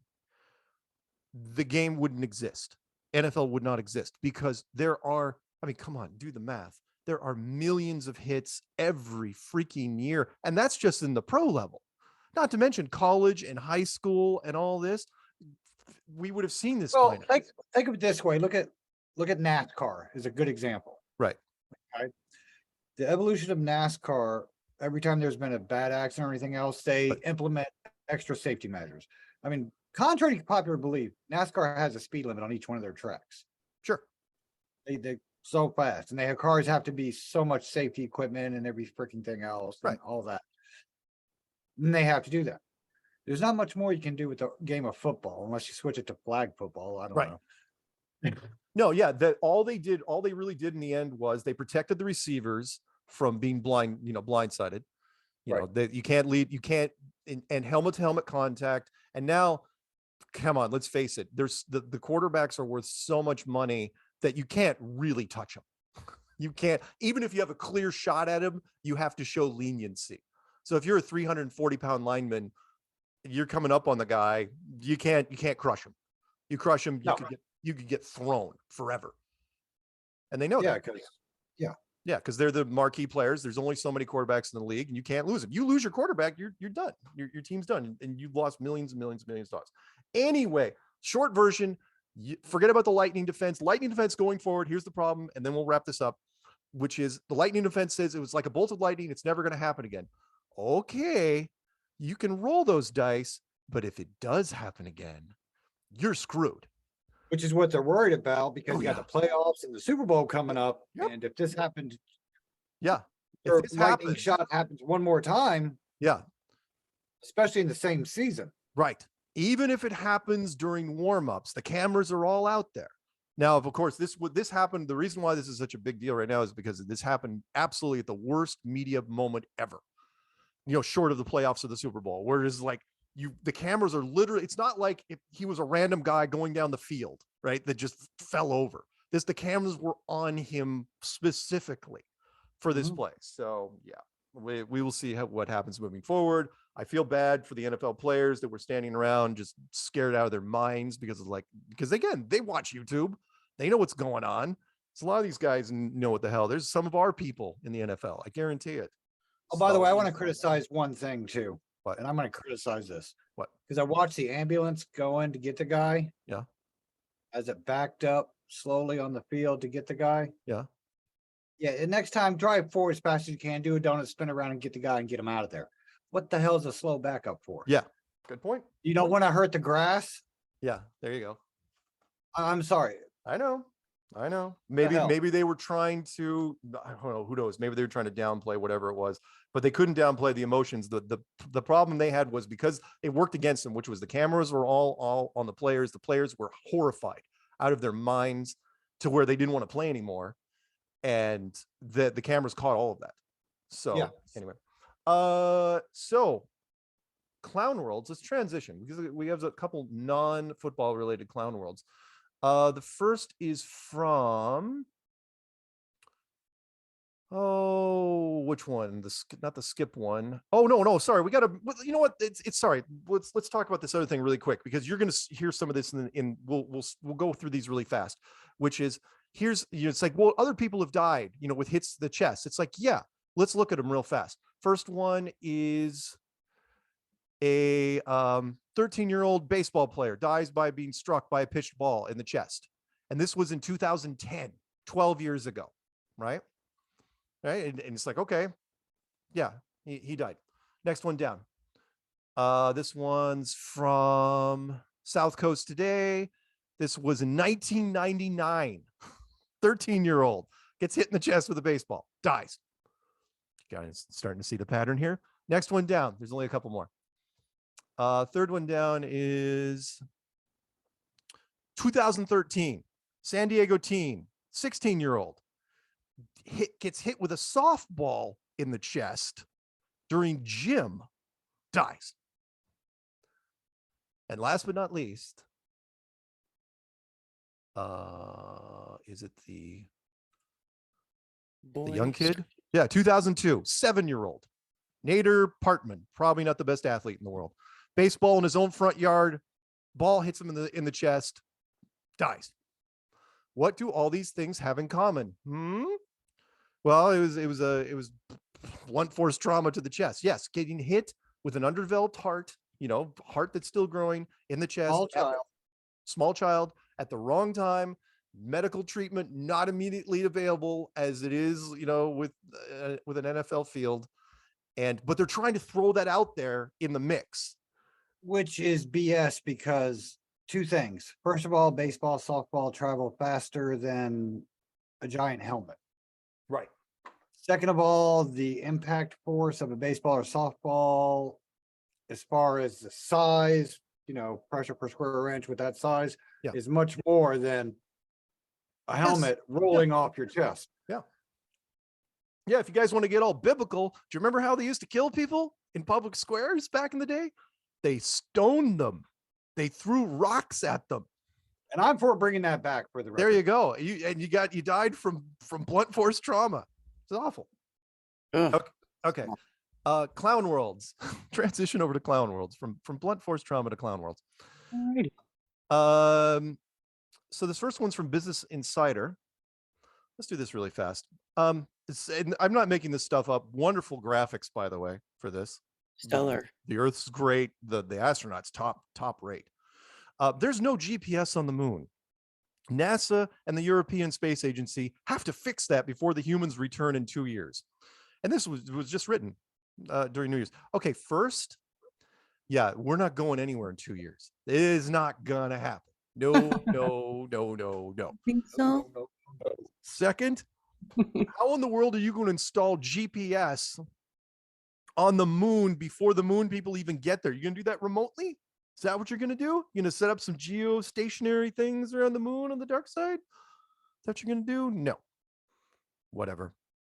the game wouldn't exist. NFL would not exist because there are, come on, do the math. There are millions of hits every freaking year. And that's just in the pro level, not to mention college and high school and all this. We would have seen this. Well, think of it this way. Look at NASCAR is a good example. Right. Okay. The evolution of NASCAR, every time there's been a bad accident or anything else, they implement extra safety measures. Contrary to popular belief, NASCAR has a speed limit on each one of their tracks. Sure. They so fast, and cars have to be so much safety equipment and every freaking thing else, and all that. And they have to do that. There's not much more you can do with the game of football unless you switch it to flag football. I don't know. No, yeah, all they really did in the end was they protected the receivers from being blindsided. That you can't lead, you can't, and helmet to helmet contact. And now, come on, let's face it. There's the quarterbacks are worth so much money that you can't really touch them. You can't, even if you have a clear shot at him, you have to show leniency. So if you're a 340-pound lineman, you're coming up on the guy, you can't crush him. You crush him, you could get thrown forever. And they know that. Because they're the marquee players. There's only so many quarterbacks in the league, and you can't lose them. You lose your quarterback, you're done. Your team's done, and you've lost millions and millions and millions of dollars. Anyway, short version, forget about the lightning defense. Lightning defense going forward, here's the problem, and then we'll wrap this up, which is the lightning defense says it was like a bolt of lightning. It's never going to happen again. Okay, you can roll those dice, but if it does happen again, you're screwed. Which is what they're worried about because you got the playoffs and the Super Bowl coming up. Yep. And if this happened, if this lightning shot happens one more time, especially in the same season. Right. Even if it happens during warm-ups, the cameras are all out there. Now, of course, this happened. The reason why this is such a big deal right now is because this happened absolutely at the worst media moment ever. short of the playoffs or the Super Bowl. Whereas like the cameras are literally, it's not like if he was a random guy going down the field, right? That just fell over. The cameras were on him specifically for this play. So yeah, we will see what happens moving forward. I feel bad for the NFL players that were standing around just scared out of their minds because again, they watch YouTube. They know what's going on. So a lot of these guys know what the hell. There's some of our people in the NFL. I guarantee it. Oh, by the way, I want to criticize one thing too. What? And I'm going to criticize this. What? Because I watched the ambulance go in to get the guy. Yeah. As it backed up slowly on the field to get the guy. Yeah. Yeah. And next time, drive forward as fast as you can. Do a donut, spin around, and get the guy and get him out of there. What the hell is a slow backup for? Yeah. Good point. You don't want to hurt the grass. Yeah. There you go. I'm sorry. I know. Maybe they were trying to, I don't know, who knows? Maybe they were trying to downplay whatever it was, but they couldn't downplay the emotions. The problem they had was because it worked against them, which was the cameras were all on the players. The players were horrified out of their minds to where they didn't want to play anymore. And the cameras caught all of that. So yeah. Anyway, so clown worlds, let's transition because we have a couple non-football related clown worlds. The first is from, which one? Not the skip one. Oh, no. Sorry. We got to, you know what? It's sorry. Let's talk about this other thing really quick because you're going to hear some of this we'll go through these really fast, which is it's like, well, other people have died, with hits to the chest. It's like, yeah, let's look at them real fast. First one is a 13-year-old baseball player dies by being struck by a pitched ball in the chest. And this was in 2010, 12 years ago, right? And it's like, okay, yeah, he died. Next one down. This one's from South Coast Today. This was in 1999. 13-year-old gets hit in the chest with a baseball, dies. You guys starting to see the pattern here. Next one down. There's only a couple more. Third one down is 2013. San Diego teen, 16-year-old, gets hit with a softball in the chest during gym, dies. And last but not least, is it the young kid? Yeah, 2002, 7-year-old. Nader Partman, probably not the best athlete in the world. Baseball in his own front yard, ball hits him in the chest, dies. What do all these things have in common? Well, it was blunt force trauma to the chest. Yes, getting hit with an underdeveloped heart, heart that's still growing in the chest. Small child at the wrong time. Medical treatment not immediately available as it is, with an NFL field. But they're trying to throw that out there in the mix. Which is BS because two things. First of all, baseball, softball travel faster than a giant helmet. Right. Second of all, the impact force of a baseball or softball, as far as the size, pressure per square inch with that size, is much more than a helmet rolling off your chest. Yeah. Yeah, if you guys want to get all biblical, do you remember how they used to kill people in public squares back in the day? They stoned them. They threw rocks at them. And I'm for bringing that back for the record. There you go. You died from blunt force trauma. It's awful. Okay. Clown worlds. Transition over to clown worlds from blunt force trauma to clown worlds. Alrighty. So this first one's from Business Insider. Let's do this really fast. And I'm not making this stuff up. Wonderful graphics, by the way, for this. Stellar. The Earth's great. The astronauts top rate. There's no GPS on the moon. NASA and the European Space Agency have to fix that before the humans return in 2 years. And this was just written during New Year's. Okay, first, yeah, we're not going anywhere in 2 years. It is not gonna happen. No. I think so. No. Second, how in the world are you going to install GPS on the moon before the moon people even get there? You're going to do that remotely? Is that what you're going to do? You're going to set up some geostationary things around the moon on the dark side? Is that what you're going to do? No. Whatever.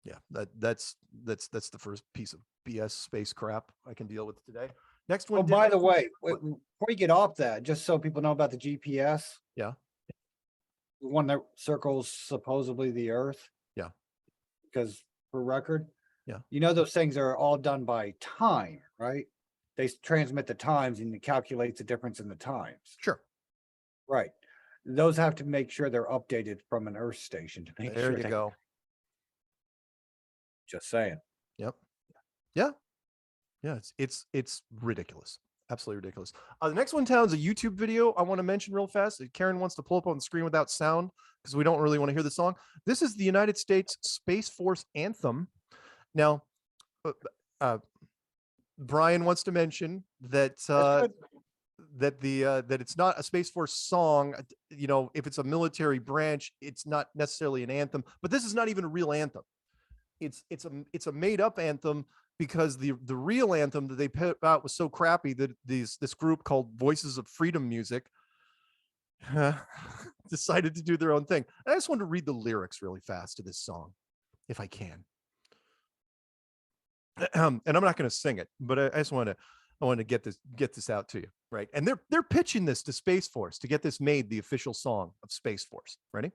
Yeah, that's the first piece of BS space crap I can deal with today. Next one. Oh, by the way, before you get off that, just so people know about the GPS. Yeah. The one that circles supposedly the Earth. Yeah. Because for record. Yeah. You know, those things are all done by time, right? They transmit the times and it calculates the difference in the times. Sure. Right. Those have to make sure they're updated from an Earth station to make There sure you go. Just saying. Yep. Yeah. Yeah. It's ridiculous. Absolutely ridiculous. The next one down is a YouTube video I want to mention real fast. Karen wants to pull up on the screen without sound because we don't really want to hear the song. This is the United States Space Force anthem. Now, Brian wants to mention that that it's not a Space Force song. You know, if it's a military branch, it's not necessarily an anthem. But this is not even a real anthem. It's a made up anthem because the real anthem that they put out was so crappy that this group called Voices of Freedom Music decided to do their own thing. And I just want to read the lyrics really fast to this song, if I can. And I'm not going to sing it, but I just want to get this out to you, right? And they're pitching this to Space Force to get this made the official song of Space Force. Ready?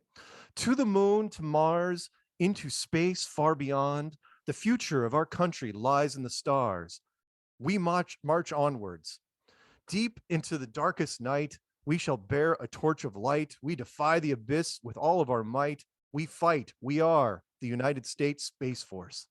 To the moon, to Mars, into space far beyond, the future of our country lies in the stars. We march onwards. Deep into the darkest night, we shall bear a torch of light. We defy the abyss with all of our might. We fight. We are the United States Space Force.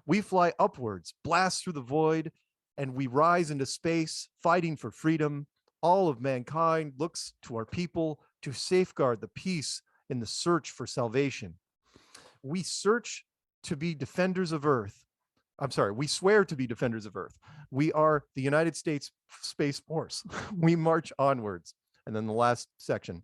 We fly upwards, blast through the void, and we rise into space, fighting for freedom. All of mankind looks to our people to safeguard the peace in the search for salvation. We search to be defenders of Earth. I'm sorry, we swear to be defenders of Earth. We are the United States Space Force. We march onwards. And then the last section.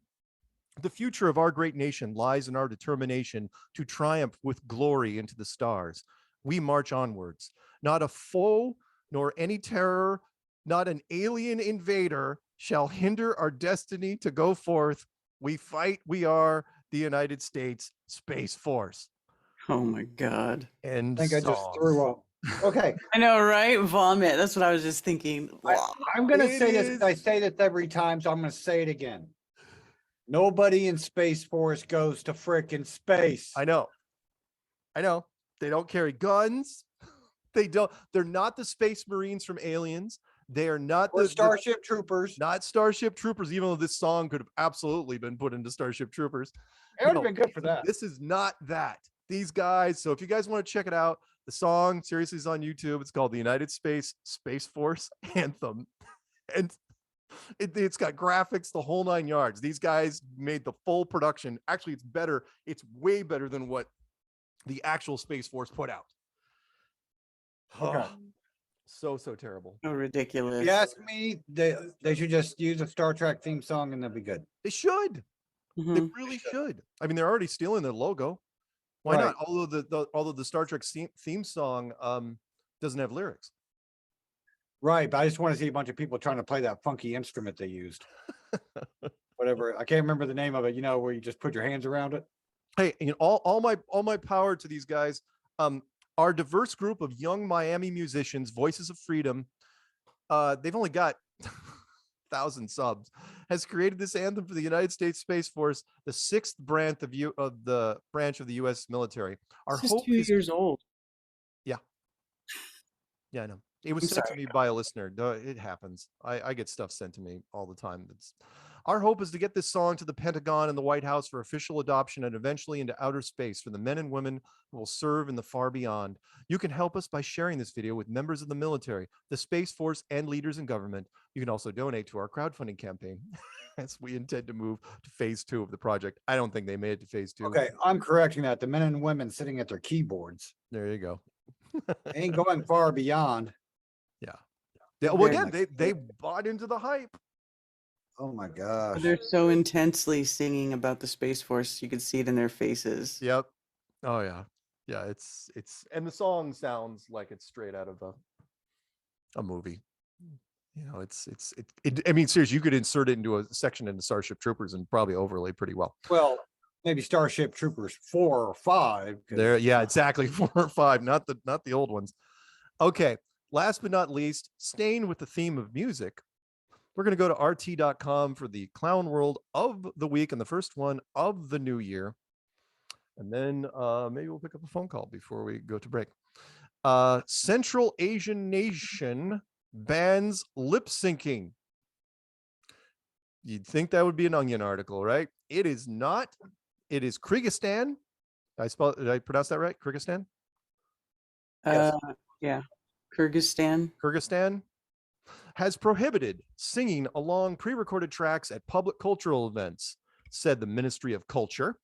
The future of our great nation lies in our determination to triumph with glory into the stars. We march onwards. Not a foe, nor any terror, not an alien invader shall hinder our destiny to go forth. We fight, we are the United States Space Force. Oh my God. And I think I just threw up. Okay. I know, right? Vomit. That's what I was just thinking. I'm going to say this. I say this every time, so I'm going to say it again. Nobody in Space Force goes to frickin' space. I know. They don't carry guns. They're not the Space Marines from Aliens. They are not the Starship Troopers. Not Starship Troopers, even though this song could have absolutely been put into Starship Troopers. It would have been good for that. This is not that. These guys, so if you guys want to check it out, the song seriously is on YouTube. It's called the United States Space Force Anthem. And it's got graphics, the whole 9 yards. These guys made the full production. Actually, it's better. It's way better than what the actual Space Force put out. Okay. So terrible. Oh, ridiculous. If you ask me, they should just use a Star Trek theme song and they'll be good. They should. Mm-hmm. They really should. I mean, they're already stealing their logo. Why not? Although the Star Trek theme song doesn't have lyrics. Right, but I just want to see a bunch of people trying to play that funky instrument they used. Whatever, I can't remember the name of it. You know, where you just put your hands around it. Hey, you know, all my power to these guys. Our diverse group of young Miami musicians, Voices of Freedom, they've only got 1,000 subs, has created this anthem for the United States Space Force, the 6th branch of the U.S. military. Our It's hope just 2 is years old. Yeah, I know. It was sent to me by a listener. It happens. I get stuff sent to me all the time. Our hope is to get this song to the Pentagon and the White House for official adoption and eventually into outer space for the men and women who will serve in the far beyond. You can help us by sharing this video with members of the military, the Space Force, and leaders in government. You can also donate to our crowdfunding campaign as we intend to move to phase 2 of the project. I don't think they made it to phase 2. Okay, I'm correcting that. The men and women sitting at their keyboards. There you go. They ain't going far beyond. Yeah. Well, again, they bought into the hype. Oh my gosh. They're so intensely singing about the Space Force. You could see it in their faces. Yep. Oh yeah. Yeah. It's and the song sounds like it's straight out of a movie. You know, I mean, seriously, you could insert it into a section in the Starship Troopers and probably overlay pretty well. Well, Maybe Starship Troopers 4 or 5. There, yeah, exactly. 4 or 5, not the old ones. Okay, last but not least, staying with the theme of music, we're going to go to rt.com for the Clown World of the week and the first one of the new year. And then maybe we'll pick up a phone call before we go to break. Central Asian nation bans lip syncing. You'd think that would be an Onion article, right? It is not. It is Kyrgyzstan. Did I pronounce that right? Kyrgyzstan? Yes. Yeah. Kyrgyzstan has prohibited singing along pre-recorded tracks at public cultural events, said the Ministry of Culture.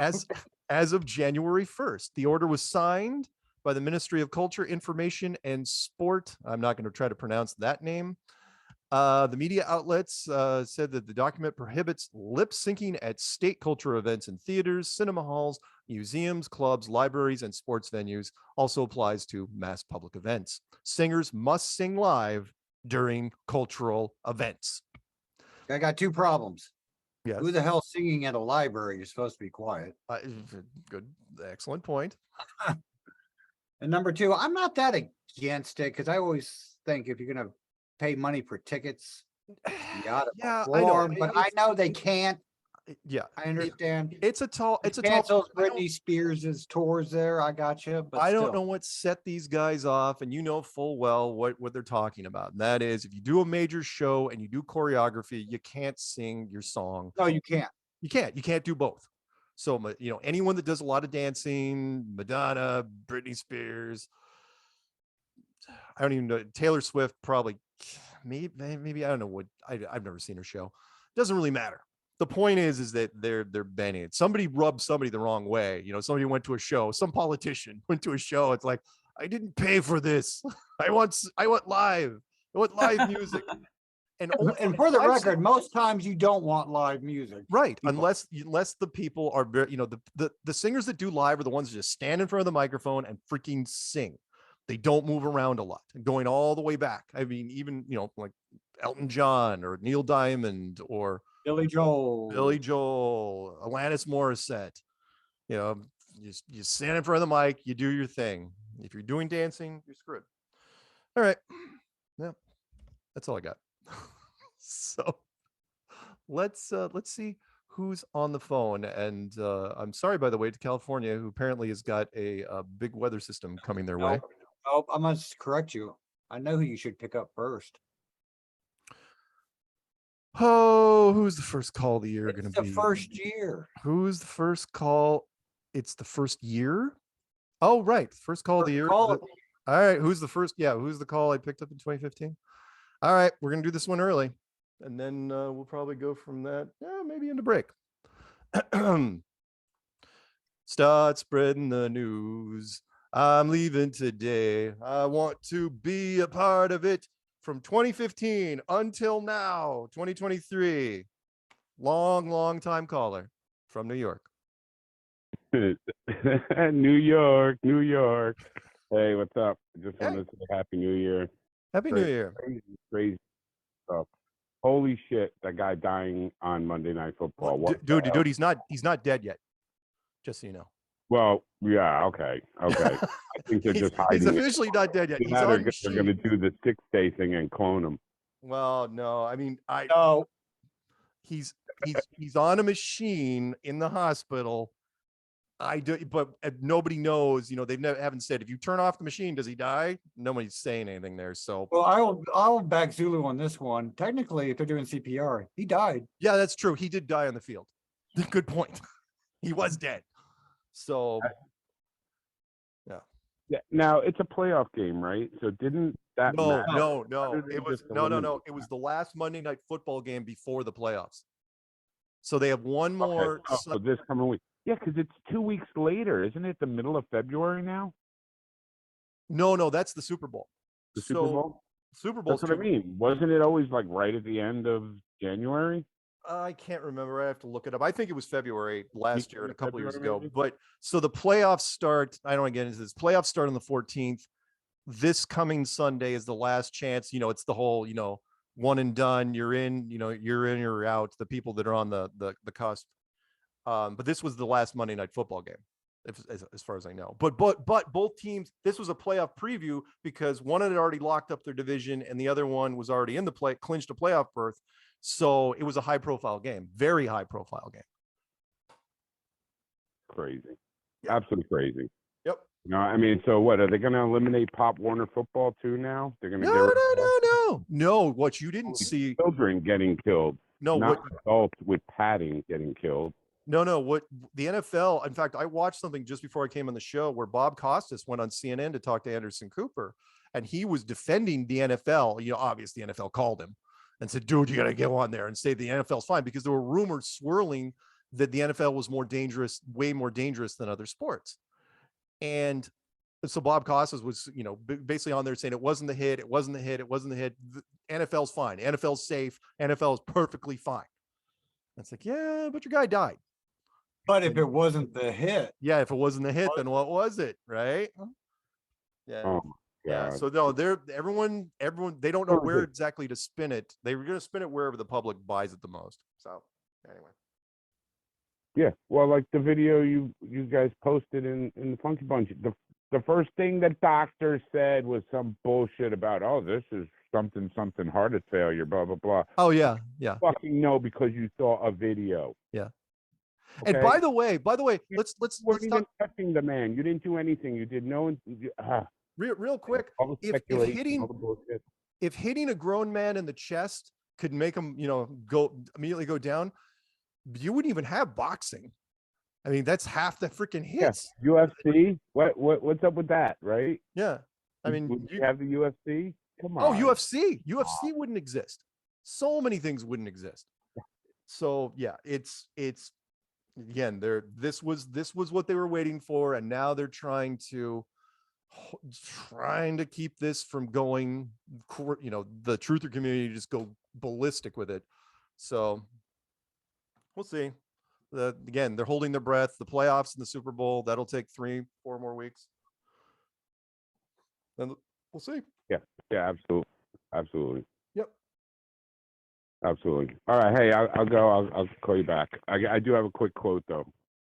As of January 1st, the order was signed by the Ministry of Culture, Information, and Sport. I'm not going to try to pronounce that name. The media outlets said that the document prohibits lip syncing at state culture events in theaters, cinema halls, museums, clubs, libraries, and sports venues. Also applies to mass public events. Singers must sing live during cultural events. I got 2 problems. Yes. Who the hell singing at a library? You're supposed to be quiet. Good, excellent point. And number 2, I'm not that against it because I always think if you're gonna pay money for tickets, you ought to perform. But I know they can't. Yeah, I understand. It's a tall. Cancels Britney Spears's tours there. I got you. But I don't know what set these guys off, and you know full well what they're talking about. And that is, if you do a major show and you do choreography, you can't sing your song. No, you can't. You can't do both. So anyone that does a lot of dancing, Madonna, Britney Spears, I don't even know, Taylor Swift, probably, maybe I don't know what. I've never seen her show. Doesn't really matter. The point is that they're banning it. Somebody rubbed somebody the wrong way. Somebody went to a show. Some politician went to a show. It's like, I didn't pay for this. I want live. I want live music. And for the record, most times you don't want live music, right? Unless the people are, the singers that do live are the ones that just stand in front of the microphone and freaking sing. They don't move around a lot, going all the way back. I mean, even like Elton John or Neil Diamond or Billy Joel, Alanis Morissette. You stand in front of the mic, you do your thing. If you're doing dancing, you're screwed. All right, yeah, that's all I got. So let's see who's on the phone. And I'm sorry, by the way, to California, who apparently has got a big weather system coming their way. Oh, I must correct you. I know who you should pick up first. Oh, who's the first call of the year going to be? The first year. Who's the first call? It's the first year? Oh, right. First call of the year. All right. Who's the first? Yeah. Who's the call I picked up in 2015? All right. We're going to do this one early. And then we'll probably go from that. Maybe into break. Start spreading the news. I'm leaving today. I want to be a part of it. From 2015 until now, 2023. Long time caller from New York. New York. Hey, what's up? I just want to say Happy New Year. Happy New Year. Crazy stuff. Holy shit, that guy dying on Monday Night Football. Dude, he's not dead yet. Just so you know. Well, yeah, okay. I think they're just hiding. He's officially not dead yet. They're going to do the 6-day thing and clone him. Well, no, I mean, no. He's on a machine in the hospital. But nobody knows. They haven't said if you turn off the machine, does he die? Nobody's saying anything there. So, well, I'll back Zulu on this one. Technically, if they're doing CPR, he died. Yeah, that's true. He did die on the field. Good point. He was dead. So, yeah. Now it's a playoff game, right? So didn't that? No. It was no. It was the last Monday Night Football game before the playoffs. So they have one more. Okay. So this coming week. Yeah, because it's 2 weeks later, isn't it? The middle of February now. No, that's the Super Bowl. Super Bowl. Super Bowl. That's what I mean. Wasn't it always like right at the end of January? I can't remember. I have to look it up. I think it was February last year and a couple years ago. But so the playoffs start. I don't get into this. Playoffs start on the 14th. This coming Sunday is the last chance. It's the whole, one and done. You're in, you're in, you're out. The people that are on the cusp. But this was the last Monday Night Football game, as far as I know. But both teams, this was a playoff preview because one had already locked up their division and the other one was already in the clinched a playoff berth. So it was a high profile game, very high profile game. Crazy. Absolutely crazy. Yep. No, I mean, so what, are they going to eliminate Pop Warner football too now? They're going to No. What you didn't see, children getting killed. No, not adults with padding getting killed. No. What the NFL, in fact, I watched something just before I came on the show where Bob Costas went on CNN to talk to Anderson Cooper, and he was defending the NFL. Obviously the NFL called him and said, dude, you got to go on there and say the NFL's fine, because there were rumors swirling that the NFL was more dangerous, way more dangerous than other sports. And so Bob Costas was, basically on there saying it wasn't the hit. The NFL's fine. NFL's safe. NFL is perfectly fine. It's like, yeah, but your guy died. But if it wasn't the hit. Yeah, if it wasn't the hit, then what was it, right? Yeah. Oh, yeah. So no, everyone, they don't know where exactly to spin it. They were going to spin it wherever the public buys it the most. So anyway. Yeah, well, like the video you guys posted in the Funky Bunch, the first thing the doctor said was some bullshit about, oh, this is something heart failure, blah blah blah. Oh yeah. Fucking no, because you saw a video. Yeah. Okay? And by the way, let's even touching the man. You didn't do anything. You did no. Real quick. If hitting a grown man in the chest could make him, immediately go down, you wouldn't even have boxing. I mean, that's half the freaking hits. Yeah. UFC. What's up with that, right? Yeah. I mean, would you have the UFC? Come on. Oh, UFC wouldn't exist. So many things wouldn't exist. So yeah, it's again, this was what they were waiting for, and now they're trying to keep this from going, the truther community just go ballistic with it. So we'll see. Again, they're holding their breath. The playoffs and the Super Bowl, that'll take 3-4 more weeks. Then we'll see. Yeah, absolutely. Yep. Absolutely. All right, hey, I'll go. I'll call you back. I do have a quick quote though.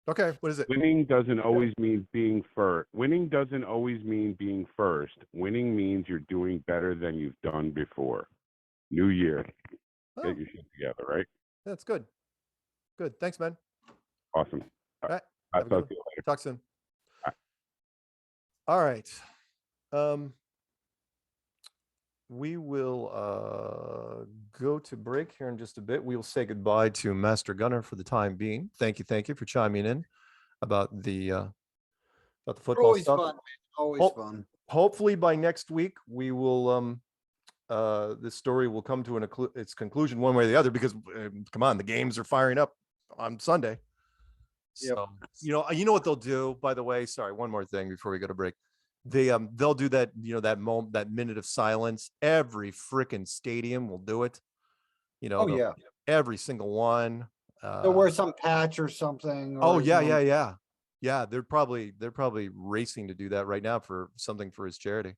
Okay, what is it? Winning doesn't always mean being first. Winning doesn't always mean being first. Winning means you're doing better than you've done before. New year. Get your shit together, right? That's good. Good. Thanks, man. Awesome. All right. I'll talk to you later. Talk soon. All right. We will go to break here in just a bit. We'll say goodbye to Master Gunner for the time being. Thank you for chiming in about the football Always stuff. fun, man. Always fun. Hopefully by next week we will this story will come to its conclusion one way or the other, because come on, the games are firing up on Sunday. So you know what they'll do, by the way. Sorry, one more thing before we go to break. They'll do that, that minute of silence. Every freaking stadium will do it. Every single one. They'll wear some patch or something. Oh yeah. They're probably racing to do that right now for something for his charity.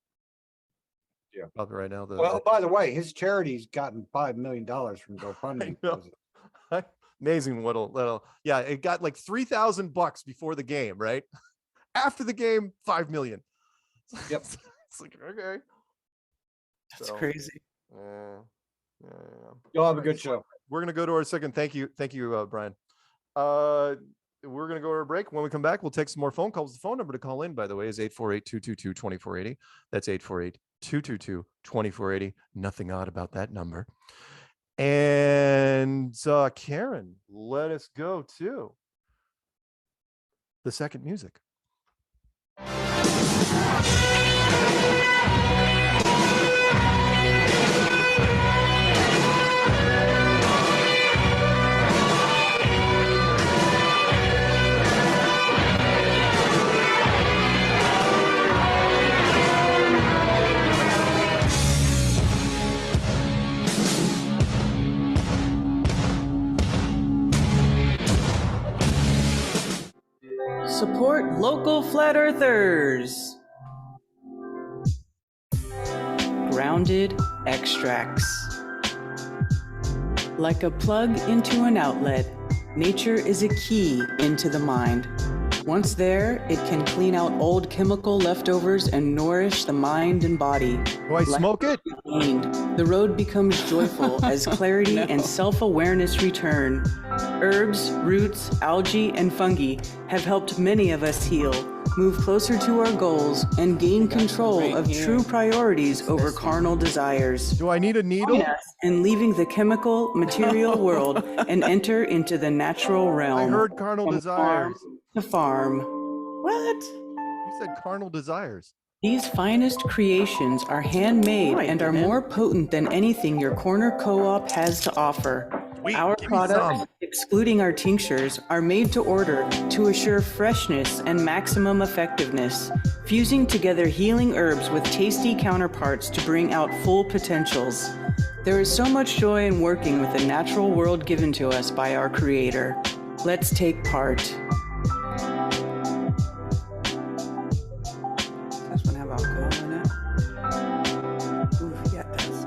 Yeah. Probably right now. Well, by the way, his charity's gotten $5 million from GoFundMe. Amazing it got like $3,000 before the game, right? After the game, 5 million. Yep. It's like, okay. That's crazy. Yeah. You'll have a good show. We're gonna go to our second. Thank you, Brian. We're gonna go to our break. When we come back, we'll take some more phone calls. The phone number to call in, by the way, is 848-222-2480. That's 848-222-2480. Nothing odd about that number. And Karen, let us go to the second music. Support local flat earthers. Grounded extracts. Like a plug into an outlet, Nature is a key into the mind. Once there, it can clean out old chemical leftovers and nourish the mind and body. Do I smoke it? The road becomes joyful as clarity and self-awareness return. Herbs, roots, algae, and fungi have helped many of us heal, move closer to our goals, and gain control of true priorities over carnal desires. Do I need a needle? And leaving the chemical, material world and enter into the natural realm. I heard carnal desires. The farm. What? You said carnal desires. These finest creations are handmade and are more potent than anything your corner co-op has to offer. Our products, excluding our tinctures, are made to order to assure freshness and maximum effectiveness, fusing together healing herbs with tasty counterparts to bring out full potentials. There is so much joy in working with the natural world given to us by our Creator. Let's take part. This one have alcohol in it? Ooh, yeah, it does.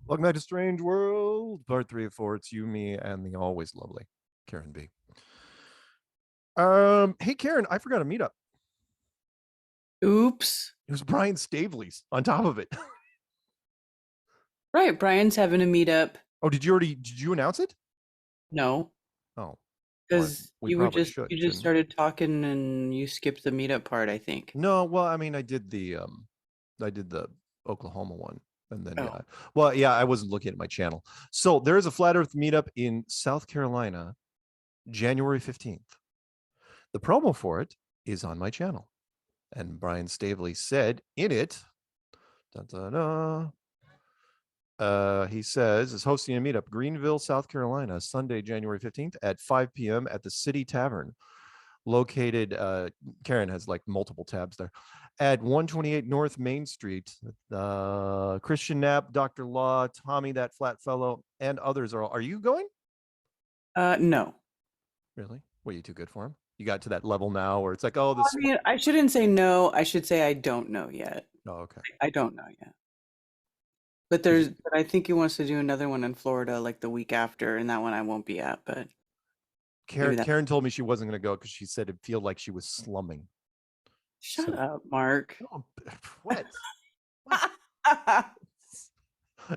Welcome back to Strange World, part 3 of 4. It's you, me, and the always lovely Karen B. Hey Karen, I forgot a meetup. Oops. It was Brian Staveley's on top of it. Right, Brian's having a meetup. Oh, did you announce it? No. Oh. Because you just started talking and you skipped the meetup part, I think. No, well, I mean, I did the Oklahoma one. And then, I wasn't looking at my channel. So there is a Flat Earth meetup in South And Brian Staveley said in it, he says, is hosting a meetup, Greenville, South Carolina, Sunday, January 15th at 5 p.m. at the City Tavern, located, Karen has like multiple tabs there, at 128 North Main Street. Christian Knapp, Dr. Law, Tommy, that flat fellow, and others are you going? No. Really? Were you too good for him? You got to that level now where it's like, oh, this. I mean, I shouldn't say no. I should say I don't know yet. Oh, okay. I don't know yet. But I think he wants to do another one in Florida like the week after, and that one I won't be at. But Karen told me she wasn't going to go because she said it'd feel like she was slumming. Shut up, Mark. Oh, what?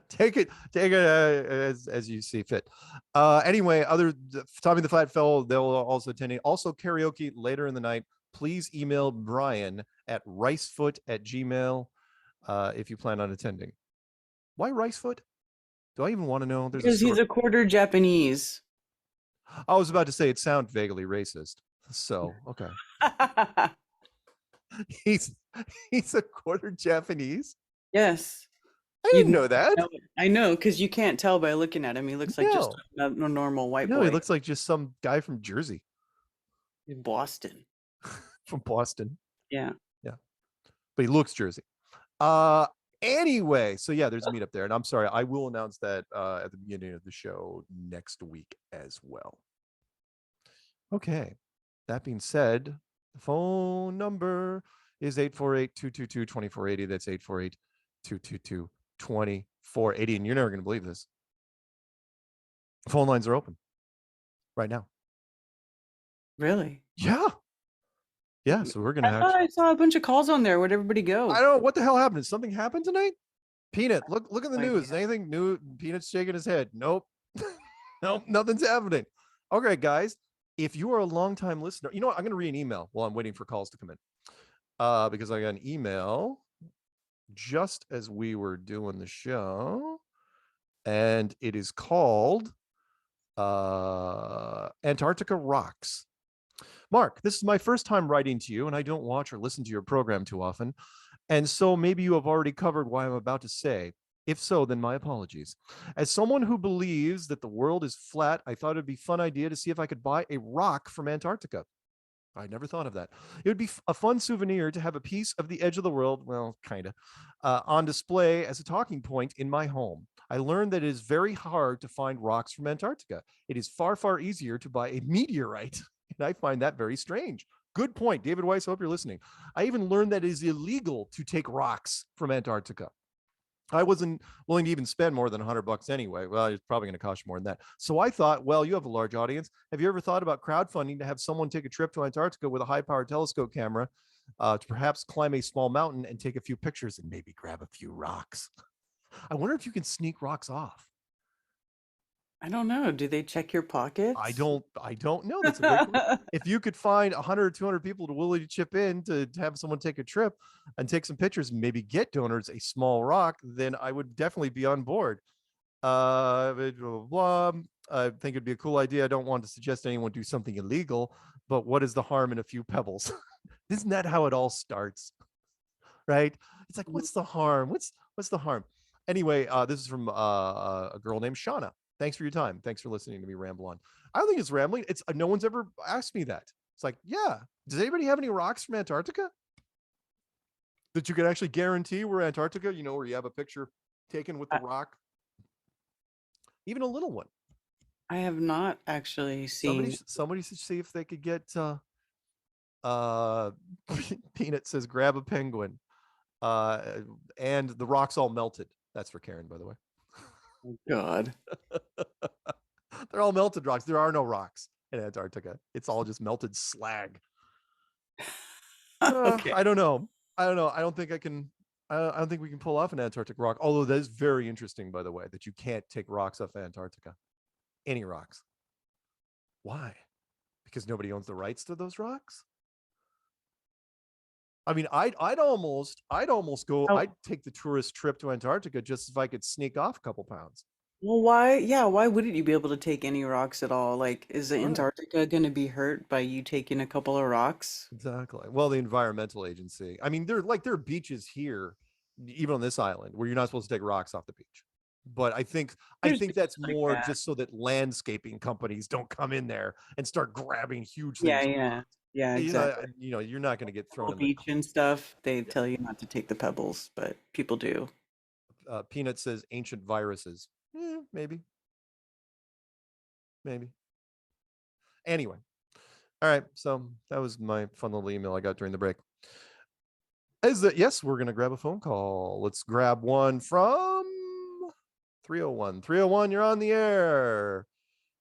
Take it as you see fit. Anyway, Tommy the Flat Fellow, they'll also attend. Also karaoke later in the night. Please email Brian at ricefoot@gmail if you plan on attending. Why Ricefoot? Do I even want to know? Because he's a quarter Japanese. I was about to say it sounds vaguely racist. So, okay. He's a quarter Japanese? Yes. I didn't know that. I know, because you can't tell by looking at him. He looks like just a normal white boy. No, he looks like just some guy from Jersey. In Boston. From Boston. Yeah. Yeah. But he looks Jersey. Anyway, so yeah, there's a meetup there. And I'm sorry, I will announce that at the beginning of the show next week as well. Okay. That being said, the phone number is 848-222-2480. That's 848-222-2480. And you're never going to believe this. Phone lines are open right now. Really? Yeah. Yeah, so we're going to have I saw a bunch of calls on there. Where'd everybody go? I don't know. What the hell happened? Did something happen tonight? Peanut, look at the news. Anything new? Peanut's shaking his head. Nope. Nope, nothing's happening. Okay, guys, if you are a longtime listener, you know what? I'm going to read an email while I'm waiting for calls to come in. Because I got an email just as we were doing the show, and it is called Antarctica Rocks. Mark, this is my first time writing to you, and I don't watch or listen to your program too often. And so maybe you have already covered what I'm about to say. If so, then my apologies. As someone who believes that the world is flat, I thought it'd be a fun idea to see if I could buy a rock from Antarctica. I never thought of that. It would be a fun souvenir to have a piece of the edge of the world, well, kind of, on display as a talking point in my home. I learned that it is very hard to find rocks from Antarctica. It is far, far easier to buy a meteorite. And I find that very strange. Good point, David Weiss. I hope you're listening. I even learned that it is illegal to take rocks from Antarctica. I wasn't willing to even spend more than $100 anyway. Well, it's probably going to cost you more than that. So I thought, well, you have a large audience. Have you ever thought about crowdfunding to have someone take a trip to Antarctica with a high-powered telescope camera to perhaps climb a small mountain and take a few pictures and maybe grab a few rocks? I wonder if you can sneak rocks off. I don't know. Do they check your pockets? I don't know. That's a great question. If you could find 100 or 200 people to willing to chip in to have someone take a trip and take some pictures and maybe get donors a small rock, then I would definitely be on board. I think it'd be a cool idea. I don't want to suggest anyone do something illegal, but what is the harm in a few pebbles? Isn't that how it all starts? Right? It's like, what's the harm? What's the harm? Anyway, this is from a girl named Shauna. Thanks for your time. Thanks for listening to me ramble on. I don't think it's rambling. It's no one's ever asked me that. It's like, yeah. Does anybody have any rocks from Antarctica that you could actually guarantee were Antarctica? You know, where you have a picture taken with the rock, even a little one. I have not actually seen. Somebody should see if they could get. Peanut says, grab a penguin, and the rocks all melted. That's for Karen, by the way. Oh, God. They're all melted rocks. There are no rocks in Antarctica. It's all just melted slag. Okay. I don't know. I don't think I can. I don't think we can pull off an Antarctic rock. Although that is very interesting, by the way, that you can't take rocks off Antarctica. Any rocks. Why? Because nobody owns the rights to those rocks? I mean, I'd almost go. I'd take the tourist trip to Antarctica just if I could sneak off a couple pounds. Well, why? Yeah, why wouldn't you be able to take any rocks at all? Like, is the Right. Antarctica going to be hurt by you taking a couple of rocks? Exactly. Well, the environmental agency. I mean, there are beaches here, even on this island, where you're not supposed to take rocks off the beach. But I think that's like more that. just so that landscaping companies don't come in there and start grabbing huge Yeah, things. yeah, exactly. You're not going to get thrown in the Beach and stuff, they tell you not to take the pebbles, but people do. Peanut says ancient viruses. Maybe. Anyway. All right. So that was my fun little email I got during the break. Yes, we're going to grab a phone call. Let's grab one from 301. 301, you're on the air.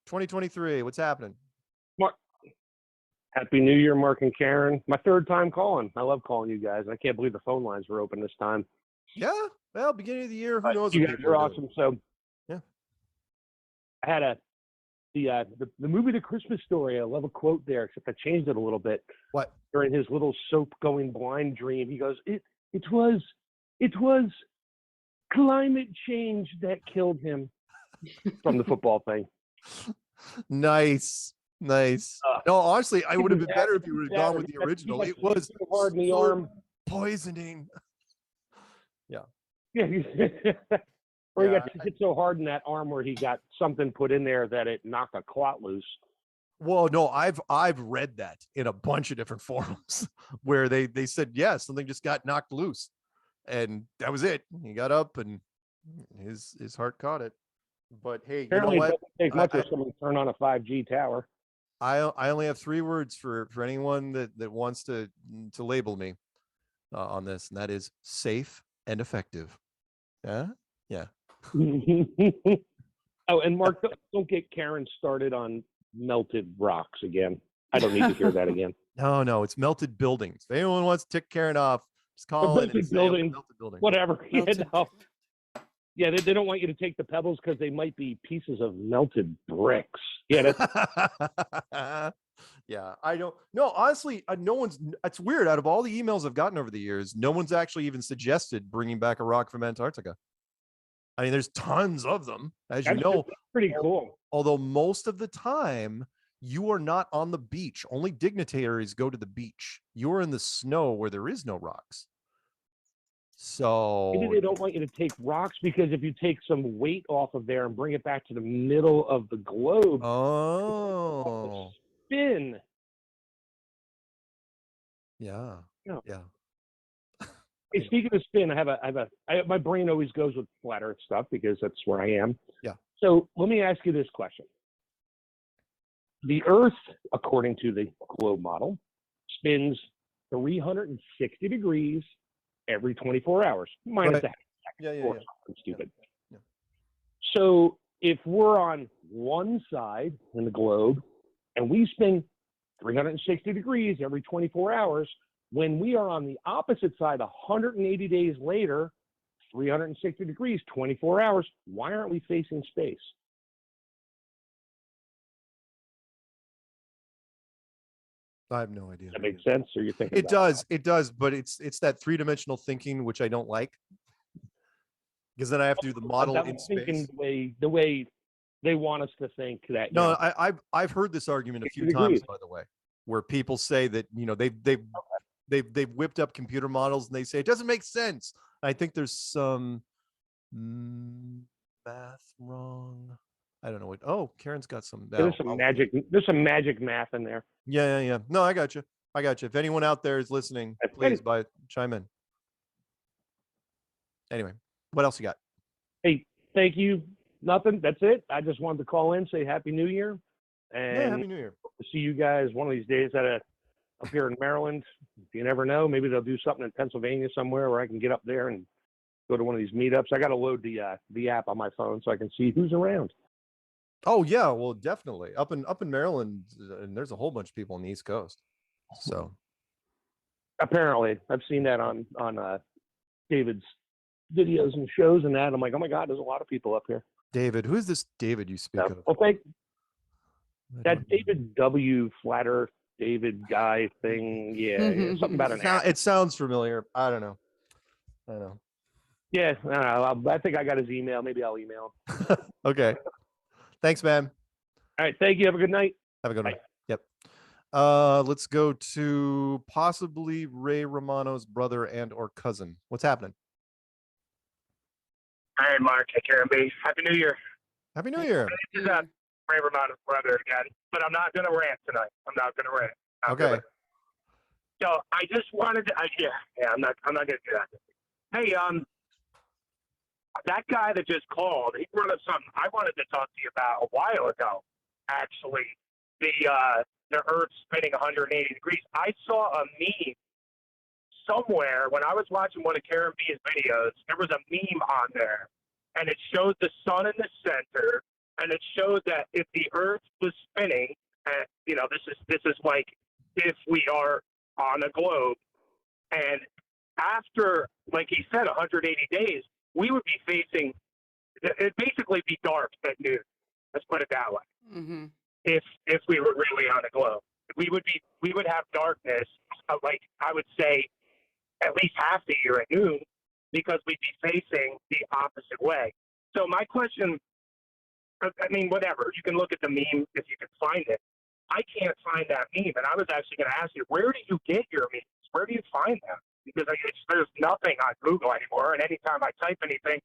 2023. What's happening? Mark. Happy New Year, Mark and Karen. My third time calling. I love calling you guys. I can't believe the phone lines were open this time. Yeah. Well, beginning of the year, who knows? You guys are awesome. So, yeah, I had the movie The Christmas Story. I love a quote there, except I changed it a little bit. What? During his little soap going blind dream, he goes, "It was climate change that killed him." From the football thing. Nice. No, honestly, I would have been better if you would have gone with the original. It was hard in the arm. Poisoning. Yeah. Yeah. Or he got hit so hard in that arm where he got something put in there that it knocked a clot loose. Well, no, I've read that in a bunch of different forums where they said, yeah, something just got knocked loose, and that was it. He got up and his heart caught it. But hey, Apparently you know what? It doesn't take much for someone to turn on a 5G tower. I only have 3 words for anyone that wants to label me on this, and that is safe and effective. Yeah. Oh, and Mark, don't get Karen started on melted rocks again. I don't need to hear that again. No, it's melted buildings. If anyone wants to tick Karen off, just call in and say melted building. Whatever. Yeah, they don't want you to take the pebbles because they might be pieces of melted bricks. Yeah, yeah. I don't. No, honestly, no one's. It's weird. Out of all the emails I've gotten over the years, no one's actually even suggested bringing back a rock from Antarctica. I mean, there's tons of them, as you know. Pretty cool. Although most of the time, you are not on the beach. Only dignitaries go to the beach. You're in the snow where there is no rocks. So maybe they don't want you to take rocks because if you take some weight off of there and bring it back to the middle of the globe, spin. Yeah. Hey, speaking of spin, my brain always goes with flat Earth stuff because that's where I am. Yeah. So let me ask you this question: the Earth, according to the globe model, spins 360 degrees every 24 hours, minus right. that. Yeah. I'm stupid. Yeah. So if we're on one side in the globe and we spin 360 degrees every 24 hours, when we are on the opposite side 180 days later, 360 degrees, 24 hours, why aren't we facing space? I have no idea. Does that make sense? Or you think it does, but it's that 3-dimensional thinking which I don't like, because then I have to do the model in space. The way they want us to think that. No, I've heard this argument a few times, by the way, where people say that they've whipped up computer models and they say it doesn't make sense. I think there's some math wrong. I don't know what. Oh, Karen's got some. There's some magic. There's some magic math in there. Yeah. No, I got you. If anyone out there is listening, please chime in. Anyway, what else you got? Hey, thank you. Nothing. That's it. I just wanted to call in, say Happy New Year, and Happy New Year. See you guys one of these days up here in Maryland. You never know. Maybe they'll do something in Pennsylvania somewhere where I can get up there and go to one of these meetups. I got to load the app on my phone so I can see who's around. Oh yeah, well definitely up in Maryland, and there's a whole bunch of people on the East Coast. So apparently, I've seen that on David's videos and shows and that. I'm like, oh my God, there's a lot of people up here. David, who is this David you speak of? Well, that David W. Flat Earth David guy thing. Yeah, something about an app. It sounds familiar. I don't know. Yeah, I don't know. I think I got his email. Maybe I'll email him. Okay. Thanks, man. All right. Thank you. Have a good night. Have a good one. Yep. Let's go to possibly Ray Romano's brother and or cousin. What's happening? Hey, Mark. Hey, Karen B. Happy New Year. Happy New Year. This is Ray Romano's brother again, but I'm not going to rant tonight. I'm not going to rant. Okay. So I just wanted to, I'm not going to do that. Hey, that guy that just called, he brought up something I wanted to talk to you about a while ago. Actually, the Earth spinning 180 degrees. I saw a meme somewhere when I was watching one of Karen B's videos. There was a meme on there, and it showed the sun in the center, and it showed that if the Earth was spinning, and this is like if we are on a globe, and after, like he said, 180 days, we would be facing, it'd basically be dark at noon. Let's put it that way. Mm-hmm. If we were really on a globe, we would have darkness, like I would say, at least half the year at noon, because we'd be facing the opposite way. So my question, I mean, whatever, you can look at the meme if you can find it. I can't find that meme, and I was actually going to ask you, where do you get your memes? Where do you find them? Because there's nothing on Google anymore, and anytime I type anything,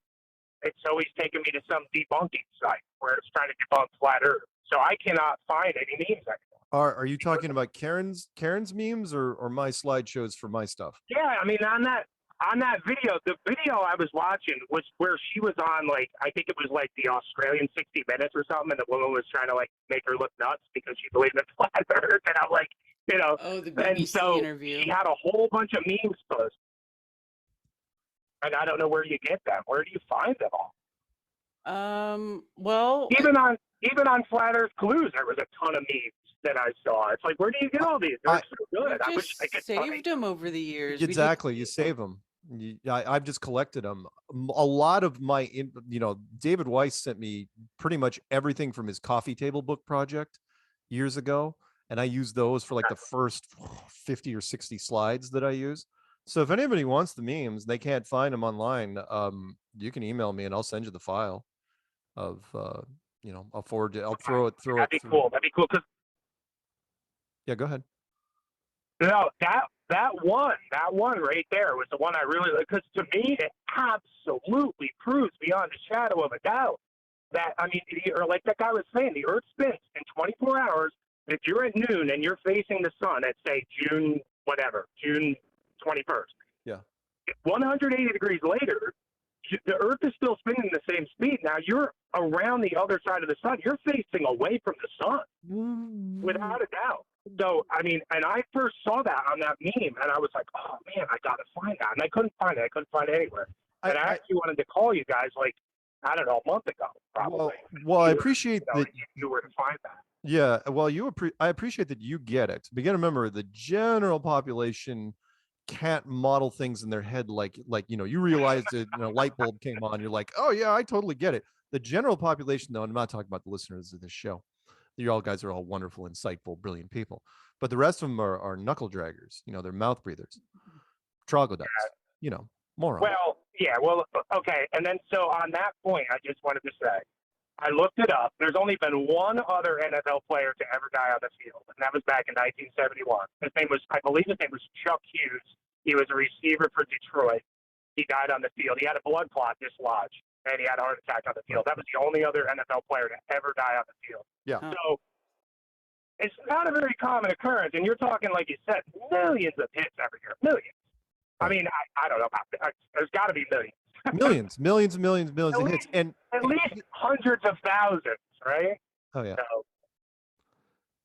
it's always taking me to some debunking site where it's trying to debunk flat Earth. So I cannot find any memes anymore. Are you talking about Karen's memes or my slideshows for my stuff? Yeah, I mean, on that video, the video I was watching was where she was on, like, I think it was like the Australian 60 Minutes or something, and the woman was trying to, like, make her look nuts because she believed in flat Earth, and I'm like, the BBC and so interview. she had a whole bunch of memes posted. And I don't know where you get them. Where do you find them all? Well, even on Flat Earth Clues, there was a ton of memes that I saw. It's like, where do you get all these? They're so good. I wish I could saved them over the years. Exactly, you save them. I've just collected them. A lot of my, David Weiss sent me pretty much everything from his coffee table book project years ago, and I use those for like the first 50 or 60 slides that I use. So if anybody wants the memes, they can't find them online. You can email me and I'll send you the file of, I'll forward it. I'll throw it. That'd be cool. That'd be cool. Yeah, go ahead. No, that one right there was the one I really, because to me, it absolutely proves beyond a shadow of a doubt that, I mean, or like that guy was saying, the Earth spins in 24 hours. If you're at noon and you're facing the sun at, say, June 21st. Yeah. 180 degrees later, the Earth is still spinning the same speed. Now you're around the other side of the sun. You're facing away from the sun, without a doubt. So, I mean, and I first saw that on that meme, and I was like, oh, man, I got to find that. And I couldn't find it. I couldn't find it anywhere. And I actually wanted to call you guys, like, I don't know, a month ago, probably. Well, I appreciate that you were to find that. Yeah, well, I appreciate that you get it. But you got to remember, the general population can't model things in their head like you realize that a light bulb came on. You're like, oh yeah, I totally get it. The general population, though, and I'm not talking about the listeners of this show. You all guys are all wonderful, insightful, brilliant people. But the rest of them are knuckle draggers. They're mouth breathers, troglodytes. Morons. Well, yeah, okay. And then so on that point, I just wanted to say, I looked it up. There's only been one other NFL player to ever die on the field, and that was back in 1971. I believe his name was Chuck Hughes. He was a receiver for Detroit. He died on the field. He had a blood clot dislodged, and he had a heart attack on the field. That was the only other NFL player to ever die on the field. Yeah. So it's not a very common occurrence, and you're talking, like you said, millions of hits every year. Millions. I mean, I don't know about that. There's got to be millions. millions of hits, and at least hundreds of thousands, right? Oh yeah. So,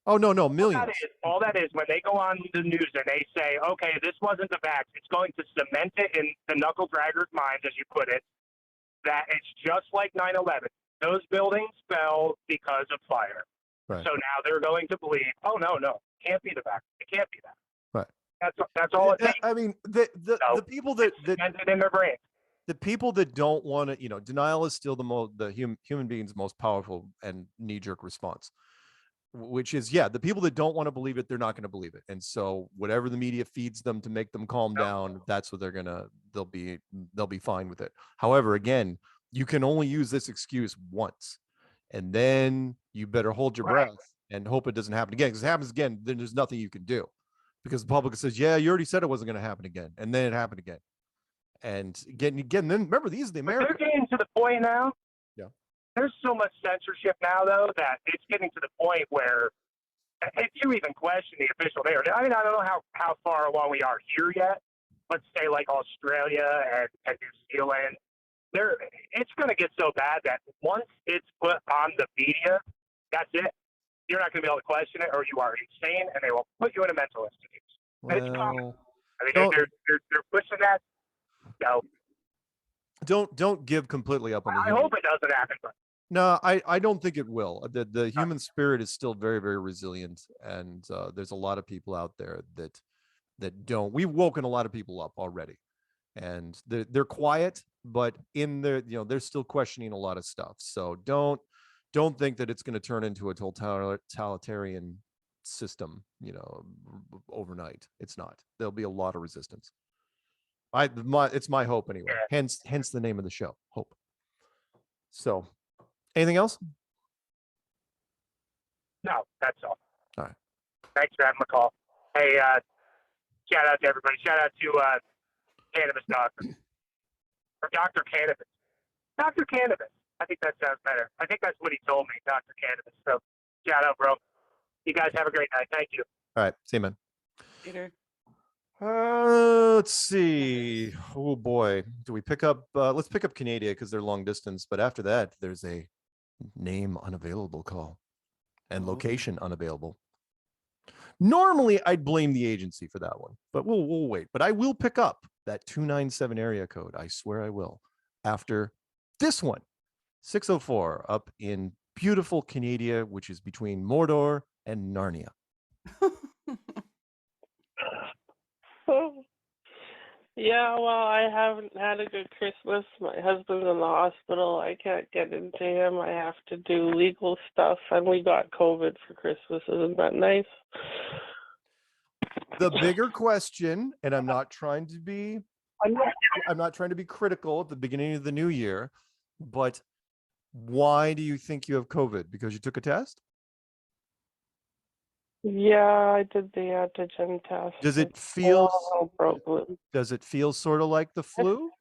oh no, millions. All that is when they go on the news and they say, "Okay, this wasn't the vax," it's going to cement it in the knuckle draggers' minds, as you put it, that it's just like 9/11. Those buildings fell because of fire. Right. So now they're going to believe, "Oh no, it can't be the vax. It can't be that." Right. That's all it takes. I mean, the people that in their brain. The people that don't want to, denial is still the human being's most powerful and knee-jerk response. which is, yeah, the people that don't want to believe it, they're not going to believe it. And so whatever the media feeds them to make them calm down, that's what they'll be fine with it. However, again, you can only use this excuse once, and then you better hold your breath and hope it doesn't happen again. Because if it happens again, then there's nothing you can do, because the public says, yeah, you already said it wasn't going to happen again. And then it happened again. And again, then remember, these are the Americans. They're getting to the point now. Yeah. There's so much censorship now, though, that it's getting to the point where if you even question the official narrative, I mean, I don't know how far along we are here yet. Let's say like Australia and New Zealand. It's going to get so bad that once it's put on the media, that's it. You're not going to be able to question it, or you are insane, and they will put you in a mental institution. And it's common. I mean, they're pushing that. No. Don't give completely up on the I hope it doesn't happen. But no, I don't think it will. The human spirit is still very, very resilient, and there's a lot of people out there that don't. We've woken a lot of people up already, and they're quiet, but in their, they're still questioning a lot of stuff. So don't think that it's going to turn into a totalitarian system, overnight. It's not. There'll be a lot of resistance. It's my hope anyway. Hence the name of the show, Hope. So, anything else? No, that's all. All right. Thanks for having my call. Hey, shout out to everybody. Shout out to Cannabis Doctor. Or Dr. Cannabis. Dr. Cannabis. I think that sounds better. I think that's what he told me, Dr. Cannabis. So, shout out, bro. You guys have a great night. Thank you. All right. See you, man. Peter. Let's see. Oh boy, do we pick up? Let's pick up Canada because they're long distance. But after that, there's a name unavailable call and location unavailable. Normally, I'd blame the agency for that one, but we'll wait. But I will pick up that 297 area code. I swear I will. After this one, 604 up in beautiful Canada, which is between Mordor and Narnia. Yeah, well, I haven't had a good Christmas. My husband's in the hospital. I can't get into him. I have to do legal stuff, and we got COVID for Christmas. Isn't that nice? The bigger question, and I'm not trying to be critical at the beginning of the new year, but why do you think you have COVID? Because you took a test? Yeah, I did the antigen test. Does it feel sort of like the flu?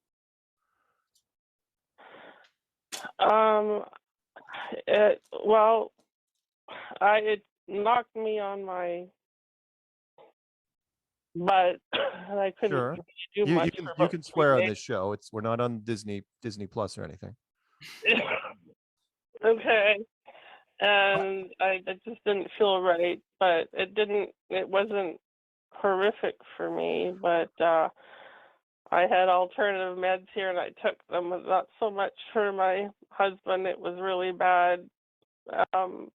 It knocked me on my butt, and I couldn't do much. You can swear on this show. We're not on Disney Plus or anything. Okay. And I just didn't feel right, but it wasn't horrific for me, but I had alternative meds here and I took them, not so much for my husband. It was really bad. The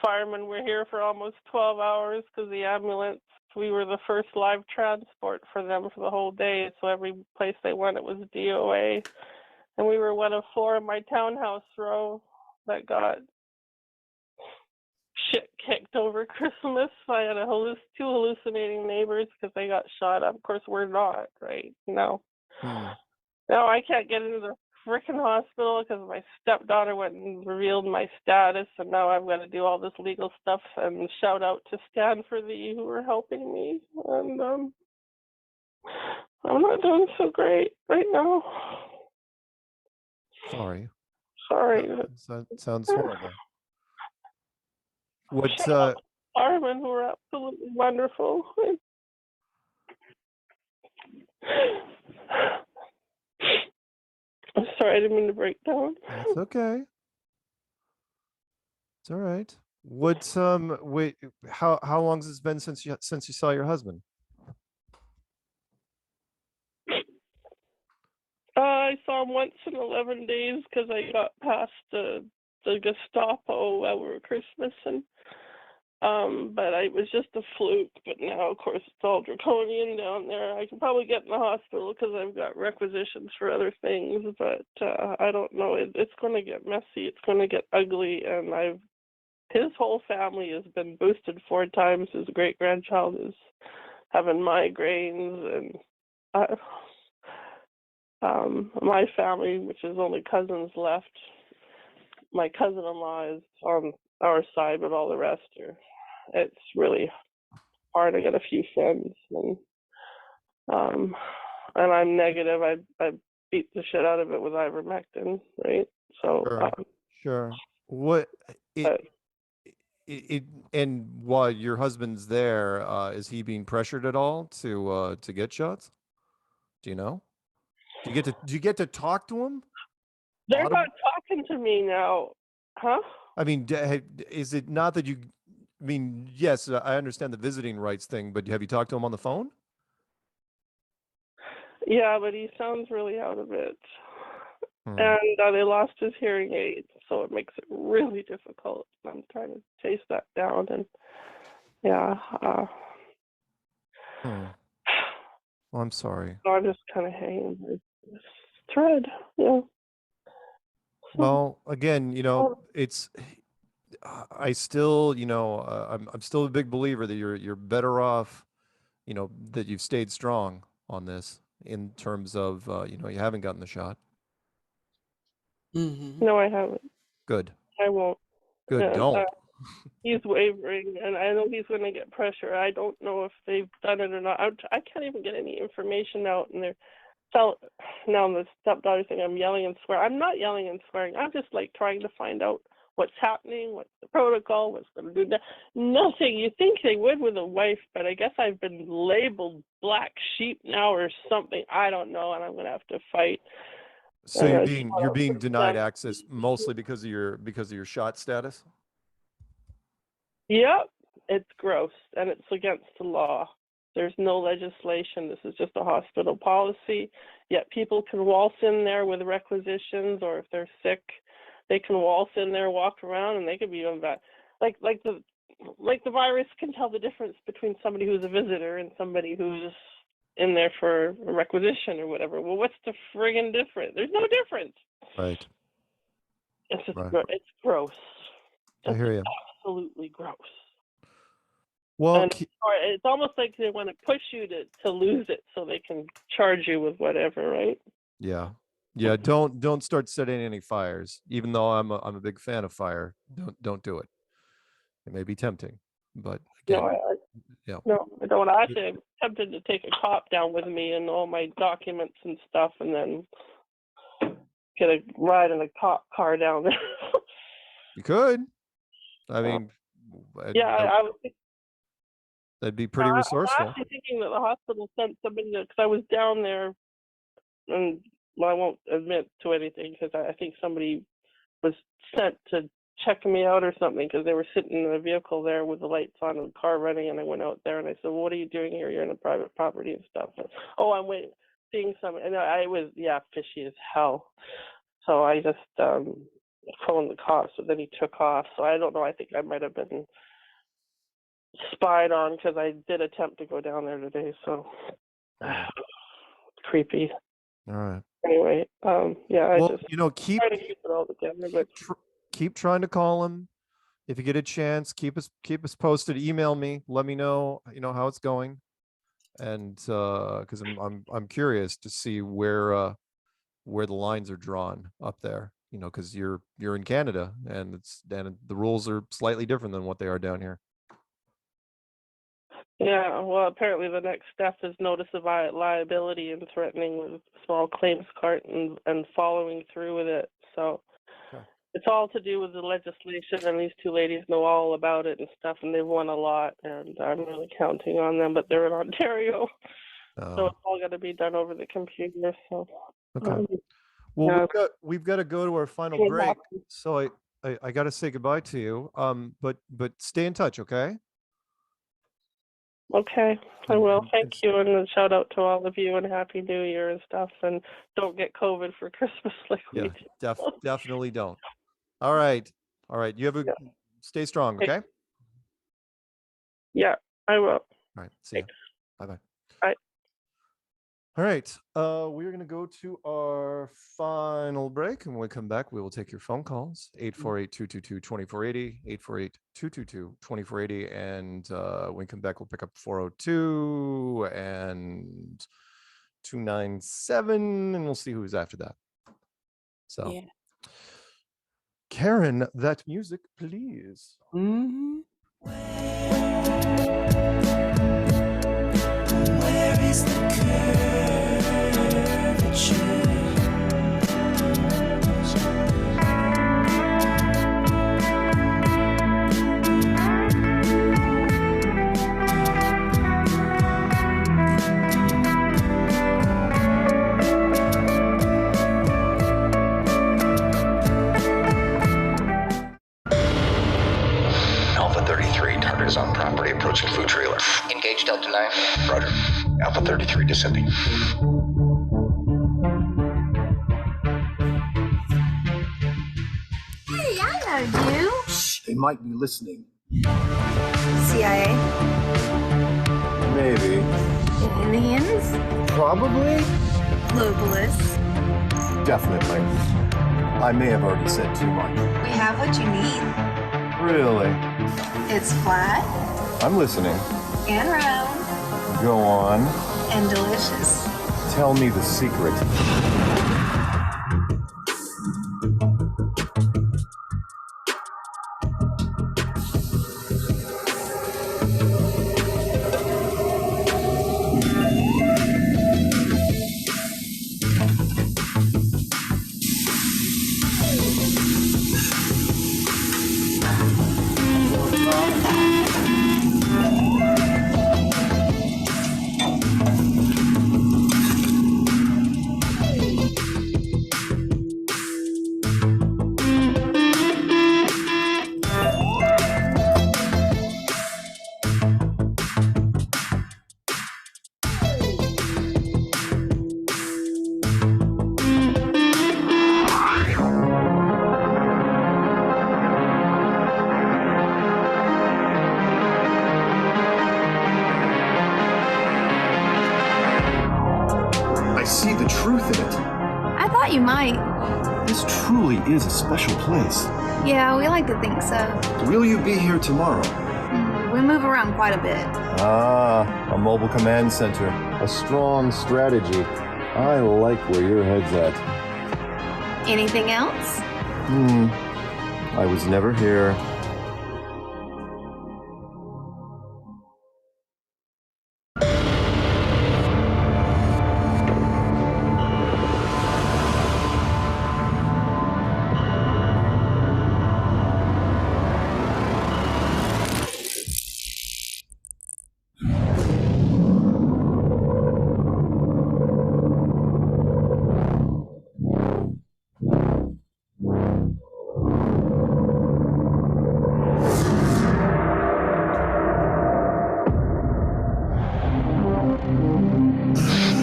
firemen were here for almost 12 hours because the ambulance, we were the first live transport for them for the whole day. So every place they went, it was DOA. And we were one of 4 in my townhouse row that got shit kicked over Christmas. I had 2 hallucinating neighbors because they got shot up. Of course, we're not, right? No. Now I can't get into the freaking hospital because my stepdaughter went and revealed my status, and now I've got to do all this legal stuff. And shout out to Stanford who are helping me. And I'm not doing so great right now. Sorry. That sounds horrible. What? Firemen who are absolutely wonderful. I'm sorry, I didn't mean to break down. That's okay. It's all right. What's wait? How long has it been since you saw your husband? I saw him once in 11 days because I got past the Gestapo over Christmas, and but it was just a fluke. But now, of course, it's all draconian down there. I can probably get in the hospital because I've got requisitions for other things, but I don't know. It's going to get messy. It's going to get ugly, and I've his whole family has been boosted 4 times. His great grandchild is having migraines, and my family, which is only cousins left, my cousin-in-law is on our side, but all the rest are. It's really hard. I got a few friends, and I'm negative. I beat the shit out of it with ivermectin, right? So Sure. What and while your husband's there, is he being pressured at all to get shots? Do you know? Do you get to talk to him? they're not talking to me now, huh? I mean, is it not that you? I mean, yes, I understand the visiting rights thing, but have you talked to him on the phone? Yeah, but he sounds really out of it. Hmm. And they lost his hearing aid, so it makes it really difficult. I'm trying to chase that down, and yeah. Well, I'm sorry. So I'm just kind of hanging by this thread, yeah. Well, again, it's. I still, I'm still a big believer that you're better off, that you've stayed strong on this in terms of, you haven't gotten the shot. No, I haven't. Good. I won't. Good. And, Don't. he's wavering, and I know he's going to get pressure. I don't know if they've done it or not. I can't even get any information out, and they're now the stepdaughter thing. I'm yelling and swearing. I'm not yelling and swearing. I'm just like trying to find out what's happening, what's the protocol, what's going to do that. Nothing. You think they would with a wife, but I guess I've been labeled black sheep now or something. I don't know, and I'm going to have to fight. So you're being denied access mostly because of your shot status? Yep, it's gross, and it's against the law. There's no legislation. This is just a hospital policy. Yet people can waltz in there with requisitions, or if they're sick, they can waltz in there, walk around, and they could be even bad. Like the virus can tell the difference between somebody who's a visitor and somebody who's in there for a requisition or whatever. Well, what's the friggin' difference? There's no difference. Right. It's just it's gross. I hear you. Absolutely gross. Well, and it's almost like they want to push you to lose it so they can charge you with whatever, right? Yeah. Yeah, don't start setting any fires. Even though I'm a big fan of fire, don't do it. It may be tempting, but again, No, I don't. Actually, I'm tempted to take a cop down with me and all my documents and stuff, and then get a ride in a cop car down there. You could. I mean, I was thinking, that'd be pretty resourceful. I'm actually thinking that the hospital sent somebody because I was down there, and I won't admit to anything because I think somebody was sent to check me out or something because they were sitting in a vehicle there with the lights on and the car running, and I went out there and I said, well, what are you doing here? You're in a private property and stuff. And, I'm waiting, seeing some, and I was, fishy as hell. So I just phoned the cops, but then he took off. So I don't know. I think I might have been spied on because I did attempt to go down there today. So creepy. All right. Anyway, I just keep try to keep it all together, but keep trying to call him. If you get a chance, keep us posted. Email me. Let me know, how it's going, and because I'm curious to see where the lines are drawn up there. Because you're in Canada, and the rules are slightly different than what they are down here. Yeah, well, apparently the next step is notice of liability and threatening with small claims court and following through with it. So it's all to do with the legislation, and these two ladies know all about it and stuff, and they've won a lot, and I'm really counting on them, but they're in Ontario, so it's all got to be done over the computer. So well, we've got to go to our final break, so I got to say goodbye to you. But stay in touch, okay? Okay, I will. Thank you, and a shout out to all of you, and Happy New Year and stuff. And don't get COVID for Christmas like we do. Definitely don't. All right. You have stay strong, okay? Yeah, I will. All right. See you. Bye-bye. Bye. All right. We're going to go to our final break. And when we come back, we will take your phone calls 848-222-2480, 848-222-2480. And when we come back, we'll pick up 402 and 297, and we'll see who's after that. So, Yeah. Karen, that music, please. Mm-hmm. Where is the curvature? Alpha 33, target is on property, approaching food trailer. Engage Delta 9. Roger. Alpha 33 descending. Hey, I know you. They might be listening. CIA? Maybe. Aliens? Probably. Globalists? Definitely. I may have already said too much. We have what you need. Really? It's flat I'm listening. and round Go on. and delicious. Tell me the secret. I see the truth in it. I thought you might. This truly is a special place. Yeah, we like to think so. Will you be here tomorrow? We move around quite a bit. Ah, a mobile command center. A strong strategy. I like where your head's at. Anything else? I was never here.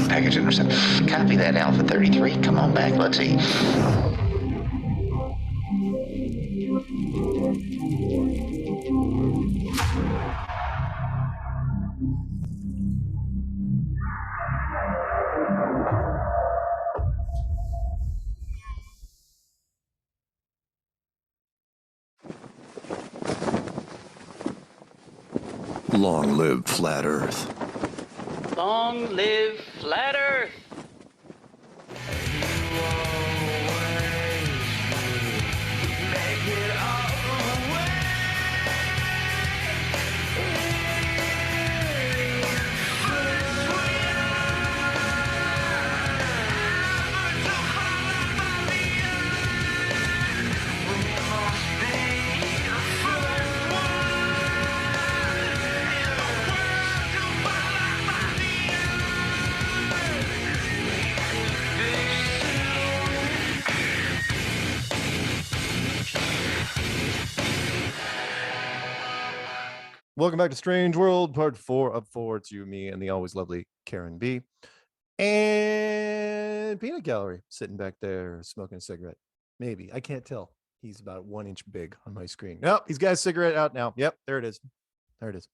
Package intercepted. Copy that, Alpha 33. Come on back, let's eat. Long live Flat Earth. Long live Flat Earth. Welcome back to Strange World, part 4 of 4. It's you, me, and the always lovely Karen B. And Peanut Gallery sitting back there smoking a cigarette. Maybe. I can't tell. He's about 1 inch big on my screen. Nope, he's got a cigarette out now. Yep, there it is. There it is.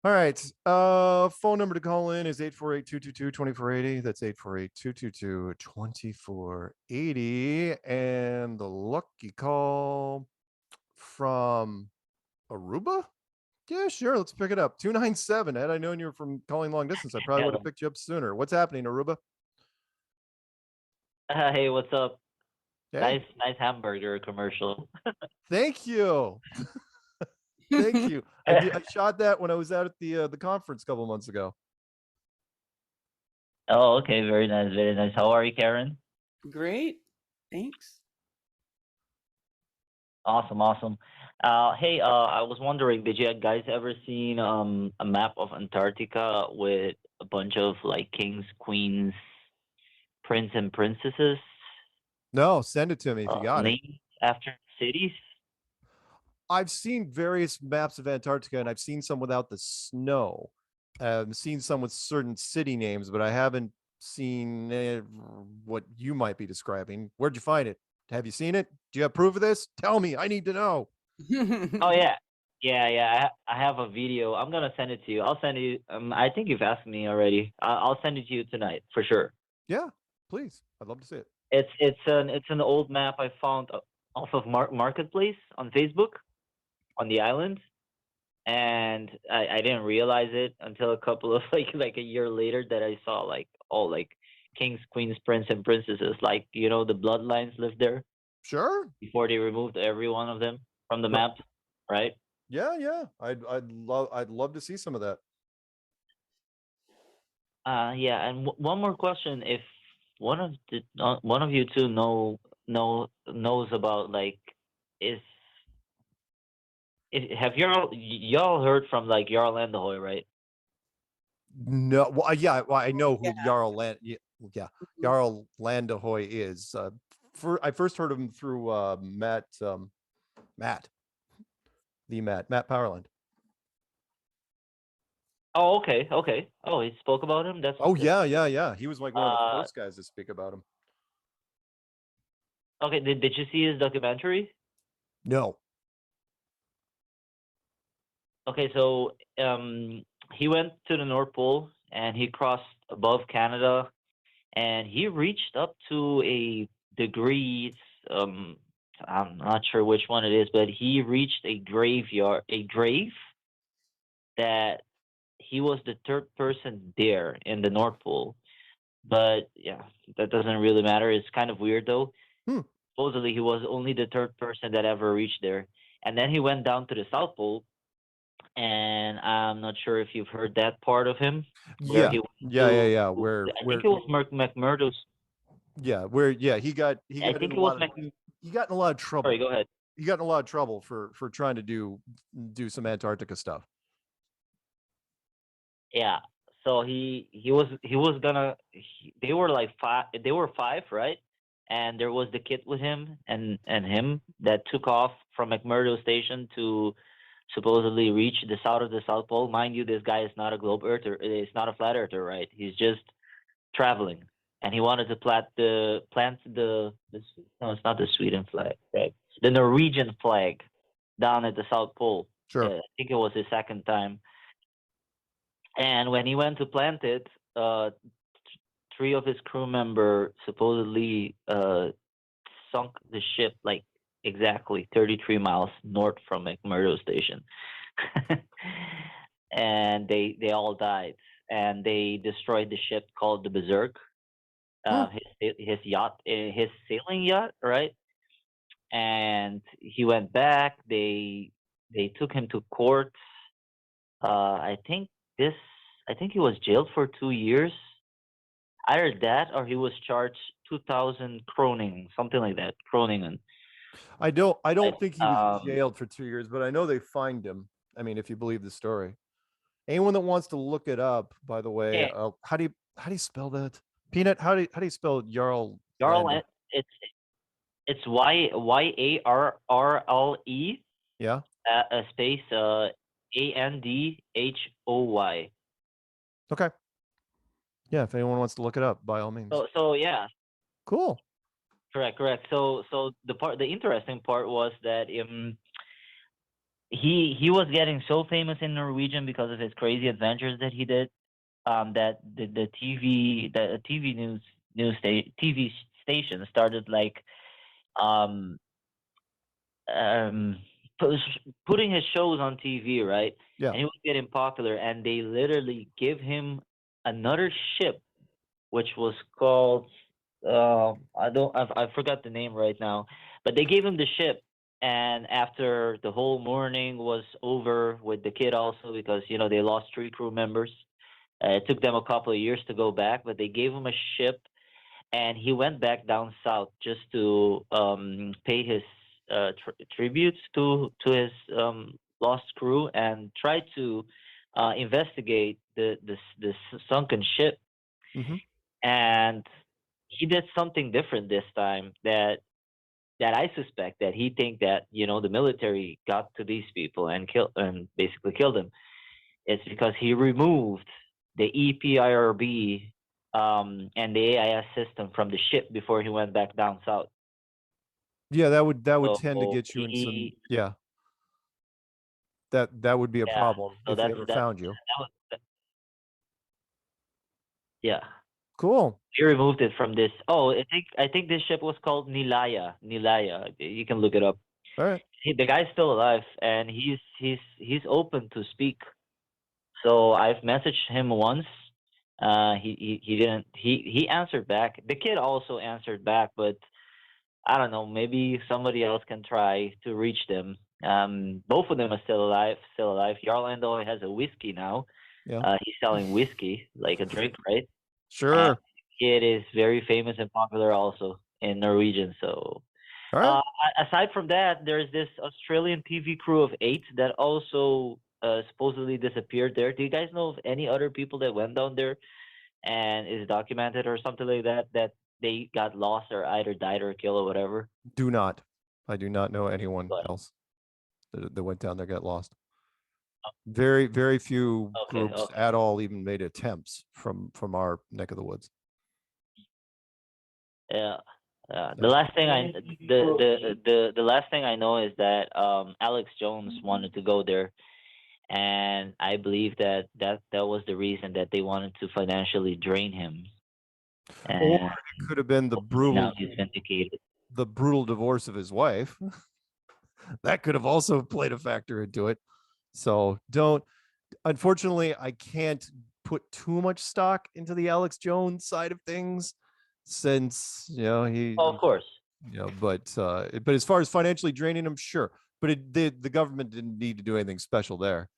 All right. Phone number to call in is 848-222-2480. That's 848-222-2480. And the lucky call from Aruba? Yeah, sure. Let's pick it up. 297. Had I known you were from calling long distance, I probably would have picked you up sooner. What's happening, Aruba? Hey, what's up? Hey. Nice hamburger commercial. Thank you. Thank you. I shot that when I was out at the conference a couple months ago. Oh, okay, very nice, very nice. How are you, Karen? Great. Thanks. Awesome, awesome. Hey, I was wondering, did you guys ever seen a map of Antarctica with a bunch of like kings, queens, prince and princesses? No, send it to me if you got it. Named after cities? I've seen various maps of Antarctica, and I've seen some without the snow. I've seen some with certain city names, but I haven't seen what you might be describing. Where'd you find it? Have you seen it? Do you have proof of this? Tell me. I need to know. Oh yeah, yeah. I have a video. I'm gonna send it to you. I'll send you. I think you've asked me already. I'll send it to you tonight for sure. Yeah, please. I'd love to see it. It's an old map I found off of Marketplace on Facebook on the island, and I didn't realize it until a couple of like a year later that I saw like all like kings, queens, prince and princesses, like the bloodlines lived there. Sure. Before they removed every one of them from the map, right? Yeah. I'd love to see some of that. Yeah, and one more question: if one of you two knows about like have y'all heard from like Jarl Landahoy, right? No, well, yeah, well, I know who Jarl Jarl Landahoy is. I first heard of him through Matt Powerland. Oh, okay. Oh, he spoke about him. Yeah. He was like one of the first guys to speak about him. Okay, did you see his documentary? No. Okay, so he went to the North Pole and he crossed above Canada, and he reached up to a degree. I'm not sure which one it is, but he reached a grave that he was the third person there in the North Pole. But yeah, that doesn't really matter. It's kind of weird though. Supposedly he was only the third person that ever reached there. And then he went down to the South Pole, and I'm not sure if you've heard that part of him. Yeah. Where I think it was McMurdo's. Yeah, he got in a lot of trouble. Sorry, go ahead. He got in a lot of trouble for trying to do some Antarctica stuff. Yeah. So they were five, right? And there was the kid with him and him that took off from McMurdo Station to supposedly reach the South Pole. Mind you, this guy is not a globe earther. It's not a flat earther, right? He's just traveling, and he wanted to plant the no, it's not the Sweden flag, right? The Norwegian flag down at the South Pole. Sure. I think it was his second time. And when he went to plant it, three of his crew members supposedly sunk the ship like exactly 33 miles north from McMurdo Station. And they all died. And they destroyed the ship called the Berserk. His yacht, his sailing yacht, right? And he went back. They took him to court. I think he was jailed for 2 years. Either that or he was charged 2,000 kroning, something like that. Kroningen. I don't think he was jailed for 2 years, but I know they fined him. I mean, if you believe the story. Anyone that wants to look it up, by the way, how do you spell that? Peanut, how do you spell Jarl? It's YARRLE. Yeah. Space ANDHOY. Okay. Yeah, if anyone wants to look it up, by all means. So yeah. Cool. Correct. So the interesting part was that he was getting so famous in Norwegian because of his crazy adventures that he did. That the TV TV station started like um um putting his shows on TV, right? Yeah. And he was getting popular, and they literally give him another ship, which was called I forgot the name right now, but they gave him the ship. And after the whole morning was over with the kid also, because they lost 3 crew members. It took them a couple of years to go back, but they gave him a ship, and he went back down south just to pay his tributes to his lost crew, and try to investigate the sunken ship. Mm-hmm. And he did something different this time, that I suspect that he think that the military got to these people and basically killed them. It's because he removed the EPIRB and the AIS system from the ship before he went back down south. Yeah, that would So tend to get you in some. he- Yeah, that would be a Yeah, problem so if they that's ever that. found you. Yeah. Cool. He removed it from this. Oh, I think this ship was called Nilaya. Nilaya. You can look it up. All right. The guy's still alive, and he's open to speak. So I've messaged him once. He didn't. He answered back. The kid also answered back, but I don't know. Maybe somebody else can try to reach them. Both of them are still alive. Still alive. Yarlando has a whiskey now. Yeah. He's selling whiskey like a drink, right? Sure. It is very famous and popular also in Norwegian. So, All right. aside from that, there's this Australian PV crew of 8 that also supposedly disappeared there. Do you guys know of any other people that went down there and is documented or something like that, that they got lost or either died or killed or whatever? I do not know anyone else that went down there, got lost. Very, very few groups at all even made attempts from our neck of the woods. Yeah. The last thing the last thing I know is that Alex Jones wanted to go there, and I believe that was the reason that they wanted to financially drain him. Or And it could have been the now he's vindicated. brutal divorce of his wife. That could have also played a factor into it. So unfortunately, I can't put too much stock into the Alex Jones side of things, since he. Oh, of course. But as far as financially draining him, sure. But the government didn't need to do anything special there.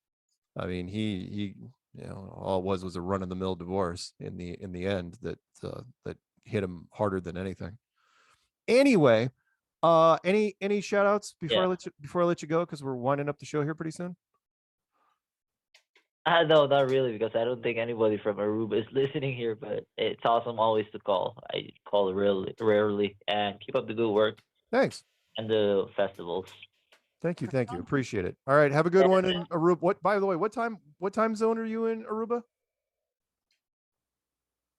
I mean, he all it was a run of the mill divorce in the end that hit him harder than anything. Anyway, any shout outs before I let you go, because we're winding up the show here pretty soon. No, not really, because I don't think anybody from Aruba is listening here, but it's awesome always to call. I call rarely, and keep up the good work. Thanks. And the festivals. Thank you. Appreciate it. All right, have a good one in Aruba. By the way, what time zone are you in Aruba?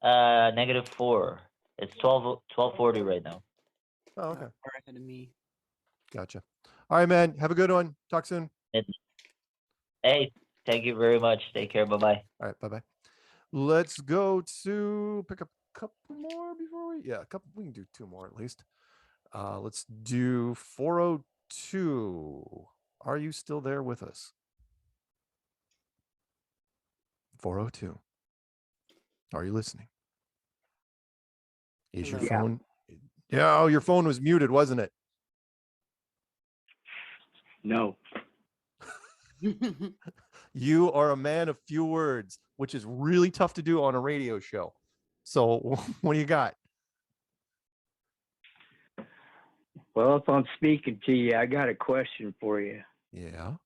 -4. It's 12:40 right now. Oh, okay. Ahead of me. Gotcha. All right, man. Have a good one. Talk soon. Hey, thank you very much. Take care. Bye-bye. All right, bye-bye. Let's go to pick up a couple more before we can do 2 more at least. Let's do 402. Are you still there with us? 402. Are you listening? Is your phone? Yeah, oh, your phone was muted, wasn't it? No. You are a man of few words, which is really tough to do on a radio show. So what do you got? Well, if I'm speaking to you, I got a question for you. Yeah.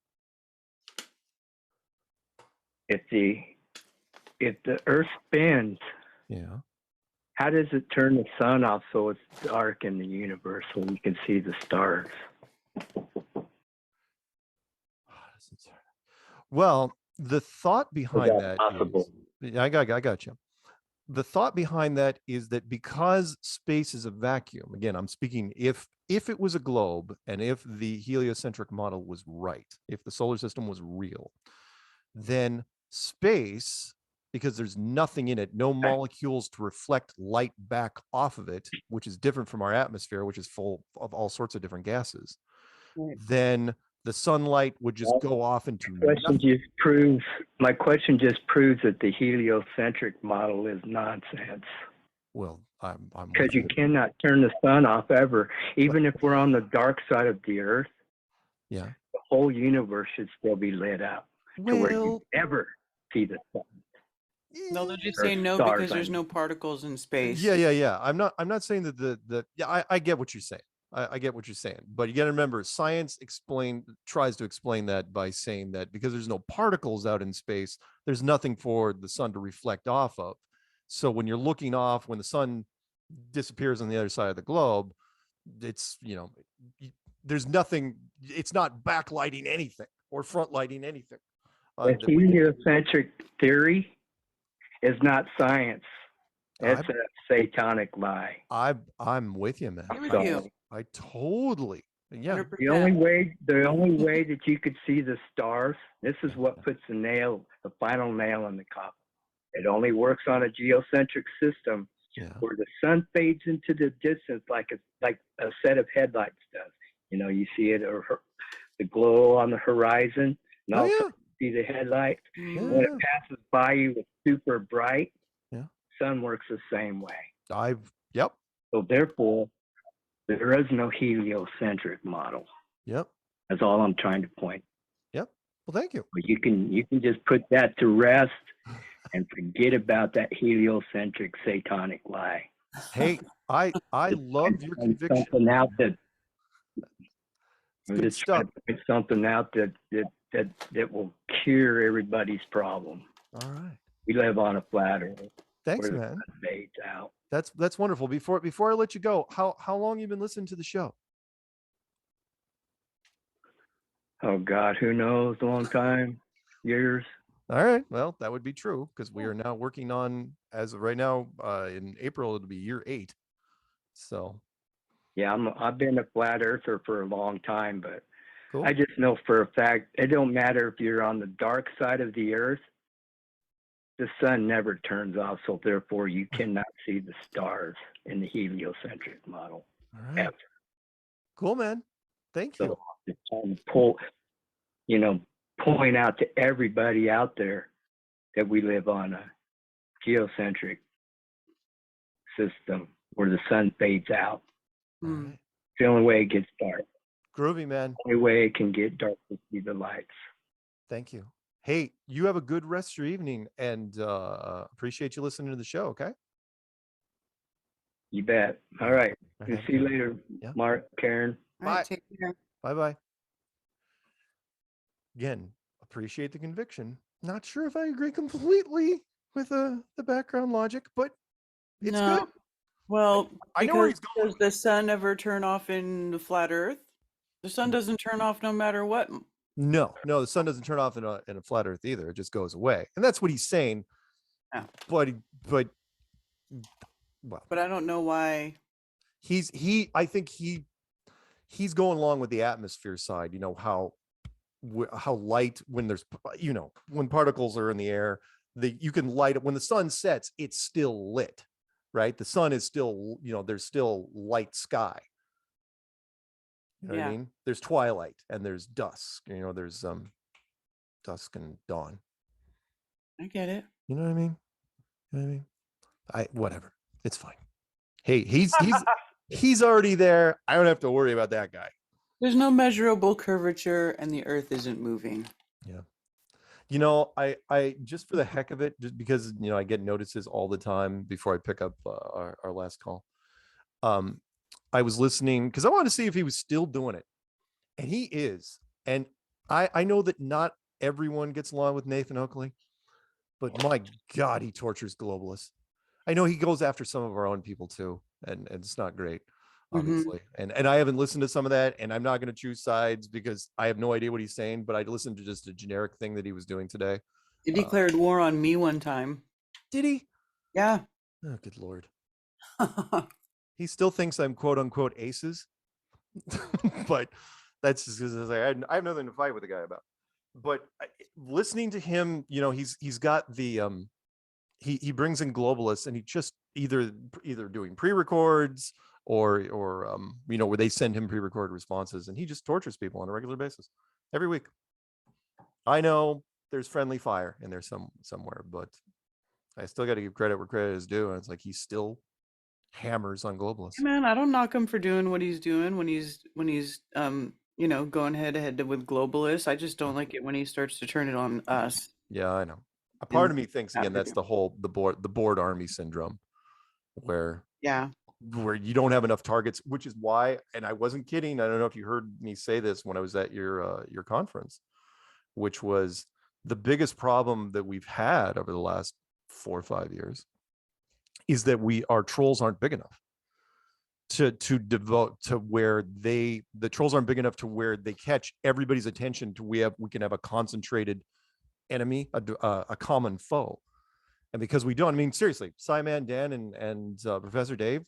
If the Earth spins, how does it turn the sun off so it's dark in the universe so we can see the stars? Well, the thought behind that possible? is, I got you. the thought behind that is that because space is a vacuum, again, I'm speaking if it was a globe and if the heliocentric model was right, if the solar system was real, then space, because there's nothing in it, no molecules to reflect light back off of it, which is different from our atmosphere, which is full of all sorts of different gases, then the sunlight would just go off into nothing. My question just proves that the heliocentric model is nonsense. Well, I'm because you cannot turn the sun off ever. Even if we're on the dark side of the Earth, yeah, the whole universe should still be lit up to where you never see the sun. No, they'll just Or say no stars, because I there's mean. no particles in space. Yeah. I'm not saying that yeah, I get what you're saying. I get what you're saying, but you got to remember, science tries to explain that by saying that because there's no particles out in space, there's nothing for the sun to reflect off of. So when you're looking off, when the sun disappears on the other side of the globe, it's, there's nothing, it's not backlighting anything or front lighting anything. The heliocentric theory is not science. It's a satanic lie. I'm with you, man. I totally, yeah. The only way that you could see the stars, this is what puts the final nail in the coffin. It only works on a geocentric system where the sun fades into the distance like a set of headlights does. You see it, or the glow on the horizon, and all of a sudden you see the headlight. When it passes by you, it's super bright. Sun works the same way. Yep. So therefore, there is no heliocentric model. Yep. That's all I'm trying to point. Yep. Well, thank you. But you can just put that to rest and forget about that heliocentric satanic lie. Hey, I love your conviction. I'm just trying to point something out that will cure everybody's problem. All right. We live on a flat Earth. Thanks, where the man. sun fades out. That's wonderful. Before I let you go, how long you been listening to the show? Oh God, who knows? A long time, years. All right. Well, that would be true because we are now working on, as of right now, in April it'll be year 8. So. Yeah, I've been a flat earther for a long time, but cool. I just know for a fact it don't matter if you're on the dark side of the Earth. The sun never turns off, so therefore you cannot see the stars in the heliocentric model. All right. Ever. Cool, man. Thank you. So point out to everybody out there that we live on a geocentric system where the sun fades out. Right. It's the only way it gets dark. Groovy, man. The only way it can get dark is see the lights. Thank you. Hey, you have a good rest of your evening, and appreciate you listening to the show, okay? You bet. All right. We'll see you later, Mark, Karen. Bye. Bye-bye. Again, appreciate the conviction. Not sure if I agree completely with the background logic, but it's good. Well, I know where he's going. Does the sun ever turn off in the flat Earth? The sun doesn't turn off no matter what. No, the sun doesn't turn off in a flat Earth either. It just goes away, and that's what he's saying. Yeah. But I don't know why. I think he's going along with the atmosphere side. How light when there's when particles are in the air, you can light it when the sun sets. It's still lit, right? The sun is still there's still light sky. You know what I mean? There's twilight and there's dusk. There's dusk and dawn. I get it. You know what I mean? Whatever. It's fine. Hey, he's already there. I don't have to worry about that guy. There's no measurable curvature and the Earth isn't moving. Yeah. I just for the heck of it, just because I get notices all the time before I pick up our last call. I was listening because I wanted to see if he was still doing it. And he is. And I know that not everyone gets along with Nathan Huckle, but my God, he tortures globalists. I know he goes after some of our own people too. And it's not great, obviously. And I haven't listened to some of that, and I'm not going to choose sides because I have no idea what he's saying, but I listened to just a generic thing that he was doing today. He declared war on me one time. Did he? Yeah. Oh, good Lord. He still thinks I'm quote unquote aces, but that's just because I have nothing to fight with the guy about. But listening to him, he's got the he brings in globalists, and he just either doing pre-records or where they send him pre-recorded responses, and he just tortures people on a regular basis every week. I know there's friendly fire in there somewhere, but I still got to give credit where credit is due, and it's like he still hammers on globalists. Hey man, I don't knock him for doing what he's doing when he's going head to head with globalists. I just don't like it when he starts to turn it on us. Yeah, I know. A part of me thinks again that's the bored army syndrome, where you don't have enough targets, which is why, and I wasn't kidding. I don't know if you heard me say this when I was at your conference, which was the biggest problem that we've had over the last 4 or 5 years is that our trolls aren't big enough to devote to where the trolls aren't big enough to where they catch everybody's attention to we can have a concentrated enemy, a common foe. And because we don't, I mean, seriously, Simon, Dan, and Professor Dave,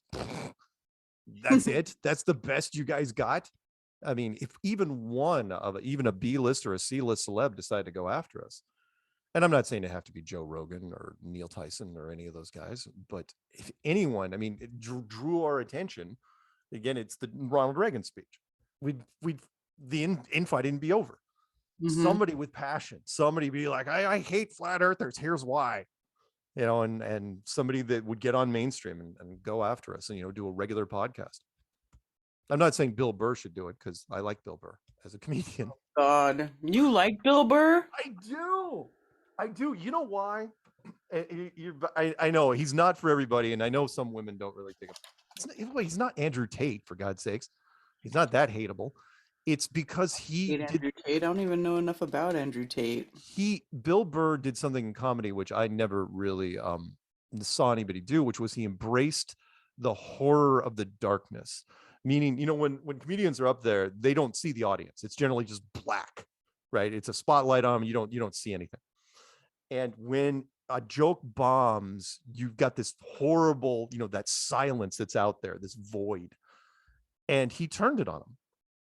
that's it. That's the best you guys got. I mean, if even one of even a B-list or a C-list celeb decide to go after us, and I'm not saying it have to be Joe Rogan or Neil Tyson or any of those guys, but if anyone, I mean, it drew our attention. Again, it's the Ronald Reagan speech. The infight didn't be over. Somebody with passion, somebody be like, I hate flat earthers, here's why, and somebody that would get on mainstream and go after us and do a regular podcast. I'm not saying Bill Burr should do it, because I like Bill Burr as a comedian. God, you like Bill Burr? I do. You know why? I know he's not for everybody, and I know some women don't really think he's not Andrew Tate, for God's sakes. He's not that hateable. It's because Andrew Tate. I don't even know enough about Andrew Tate. Bill Burr did something in comedy which I never really saw anybody do, which was he embraced the horror of the darkness. Meaning, when comedians are up there, they don't see the audience. It's generally just black, right? It's a spotlight on them. You don't see anything. And when a joke bombs, you've got this horrible, that silence that's out there, this void. And he turned it on them,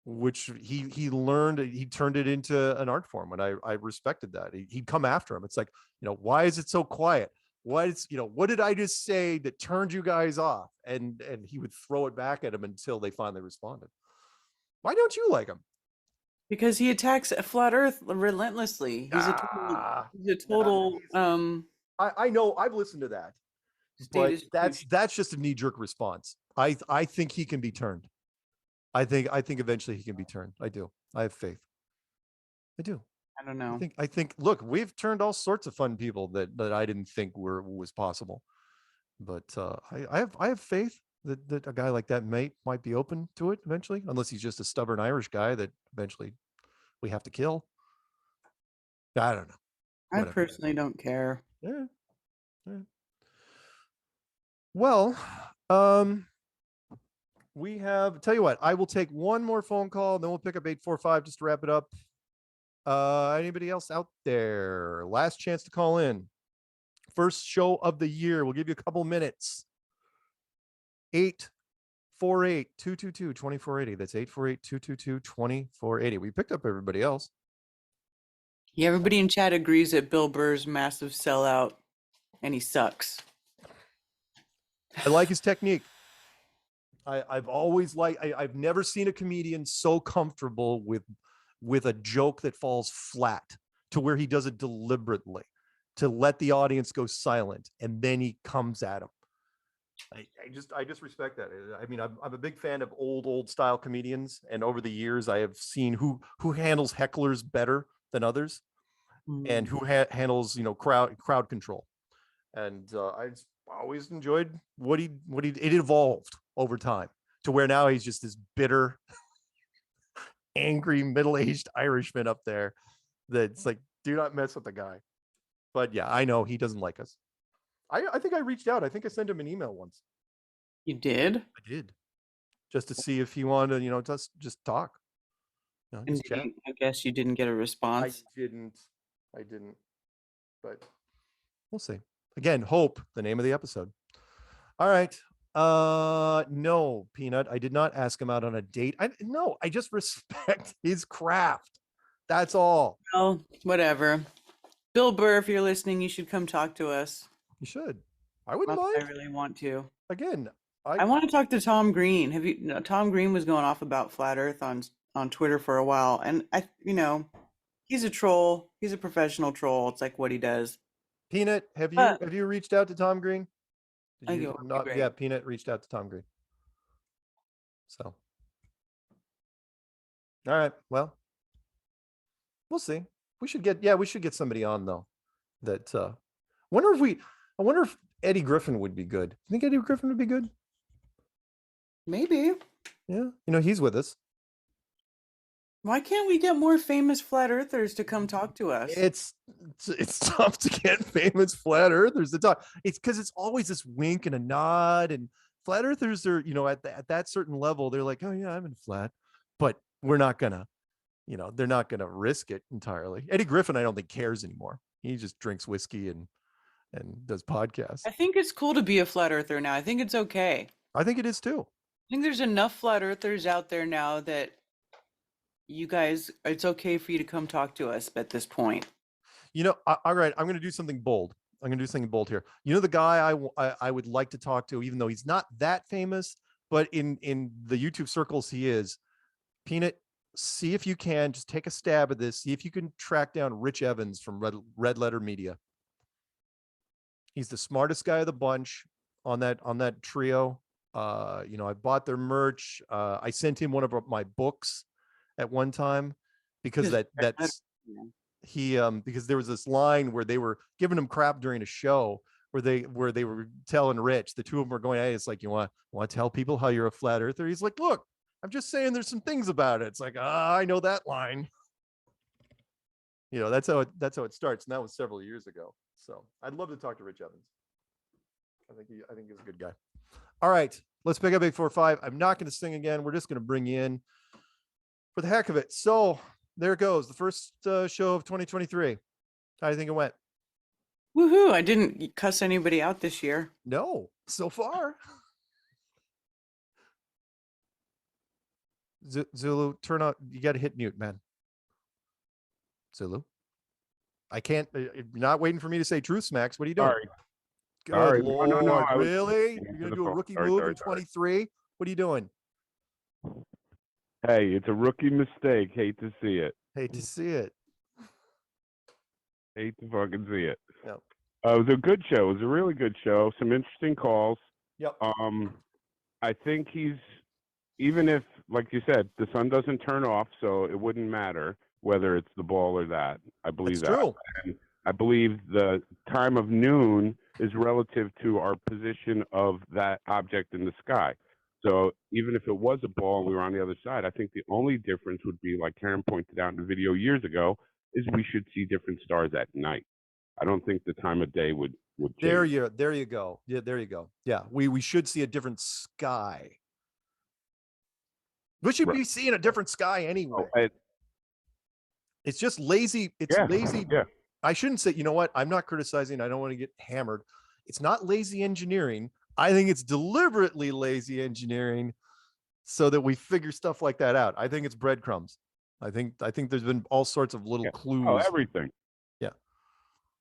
which he learned. He turned it into an art form, and I respected that. He'd come after him. It's like, why is it so quiet? What did I just say that turned you guys off? And he would throw it back at him until they finally responded. Why don't you like him? Because he attacks a flat Earth relentlessly. He's a total. I know. I've listened to that, but that's just a knee-jerk response. I think he can be turned. I think eventually he can be turned. I do. I have faith. I do. I don't know. I think. Look, we've turned all sorts of fun people that I didn't think was possible, but I have faith that a guy like that might be open to it eventually, unless he's just a stubborn Irish guy that eventually we have to kill. I don't know. Whatever. I personally don't care. Yeah. Well, we have. Tell you what, I will take one more phone call, and then we'll pick up 845 just to wrap it up. Anybody else out there? Last chance to call in. First show of the year. We'll give you a couple minutes. 848-222-2480. That's 848-222-2480. We picked up everybody else. Yeah, everybody in chat agrees that Bill Burr's massive sellout, and he sucks. I like his technique. I've always liked. I've never seen a comedian so comfortable with a joke that falls flat, to where he does it deliberately to let the audience go silent, and then he comes at them. I just respect that. I mean, I'm a big fan of old style comedians, and over the years I have seen who handles hecklers better than others, and who handles crowd control. And I always enjoyed what he it evolved over time to where now he's just this bitter, angry, middle-aged Irishman up there that's like, do not mess with the guy. But yeah, I know he doesn't like us. I think I reached out. I think I sent him an email once. You did? I did. Just to see if he wanted to, just talk. And I guess you didn't get a response. I didn't. But we'll see. Again, Hope, the name of the episode. All right. No, Peanut. I did not ask him out on a date. I just respect his craft. That's all. Oh, whatever. Bill Burr, if you're listening, you should come talk to us. You should. I wouldn't Not that mind. I really want to. Again, I want to talk to Tom Green. Tom Green was going off about flat Earth on Twitter for a while, and he's a troll. He's a professional troll. It's like what he does. Peanut, have you reached out to Tom Green? Did you not? Yeah, Peanut reached out to Tom Green. So, all right. Well, we'll see. We should get somebody on though. That I wonder if Eddie Griffin would be good. You think Eddie Griffin would be good? Maybe. Yeah. He's with us. Why can't we get more famous flat earthers to come talk to us? It's tough to get famous flat earthers to talk. It's because it's always this wink and a nod, and flat earthers are, at that certain level, they're like, oh yeah, I'm in flat, but we're not gonna, they're not gonna risk it entirely. Eddie Griffin, I don't think cares anymore. He just drinks whiskey and does podcasts. I think it's cool to be a flat earther now. I think it's okay. I think it is too. I think there's enough flat earthers out there now that you guys, it's okay for you to come talk to us at this point. All right, I'm going to do something bold. Here. The guy I would like to talk to, even though he's not that famous, but in the YouTube circles he is. Peanut, see if you can just take a stab at this. See if you can track down Rich Evans from Red Letter Media. He's the smartest guy of the bunch on that trio. I bought their merch. I sent him one of my books at one time because because there was this line where they were giving him crap during a show where they were telling Rich, the two of them were going, hey, it's like, you want to tell people how you're a flat earther? He's like, look, I'm just saying there's some things about it. It's like, I know that line. That's how it starts. And that was several years ago. So I'd love to talk to Rich Evans. I think he's a good guy. All right, let's pick up 845. I'm not going to sing again. We're just going to bring you in for the heck of it. So there it goes. The first show of 2023. How do you think it went? Woohoo. I didn't cuss anybody out this year. No, so far. Zulu, turn on. You got to hit mute, man. Zulu. I can't. You're not waiting for me to say truth smacks. What are you doing? Sorry. Good Sorry. Lord. No, Really? You're going to do a rookie move in 23? What are you doing? Hey, it's a rookie mistake. Hate to see it. Hate to see it. Hate to fucking see it. Yep. It was a good show. It was a really good show. Some interesting calls. Yep. I think even if, like you said, the sun doesn't turn off, so it wouldn't matter whether it's the ball or that. I believe That's that. true. And I believe the time of noon is relative to our position of that object in the sky. So even if it was a ball and we were on the other side, I think the only difference would be, like Karen pointed out in the video years ago, is we should see different stars at night. I don't think the time of day would change. There you go. Yeah, there you go. Yeah, we should see a different sky. We should be seeing a different sky anyway. It's just lazy. It's lazy. Yeah. I shouldn't say, you know what? I'm not criticizing. I don't want to get hammered. It's not lazy engineering. I think it's deliberately lazy engineering so that we figure stuff like that out. I think it's breadcrumbs. I think there's been all sorts of little clues. Oh, everything. Yeah.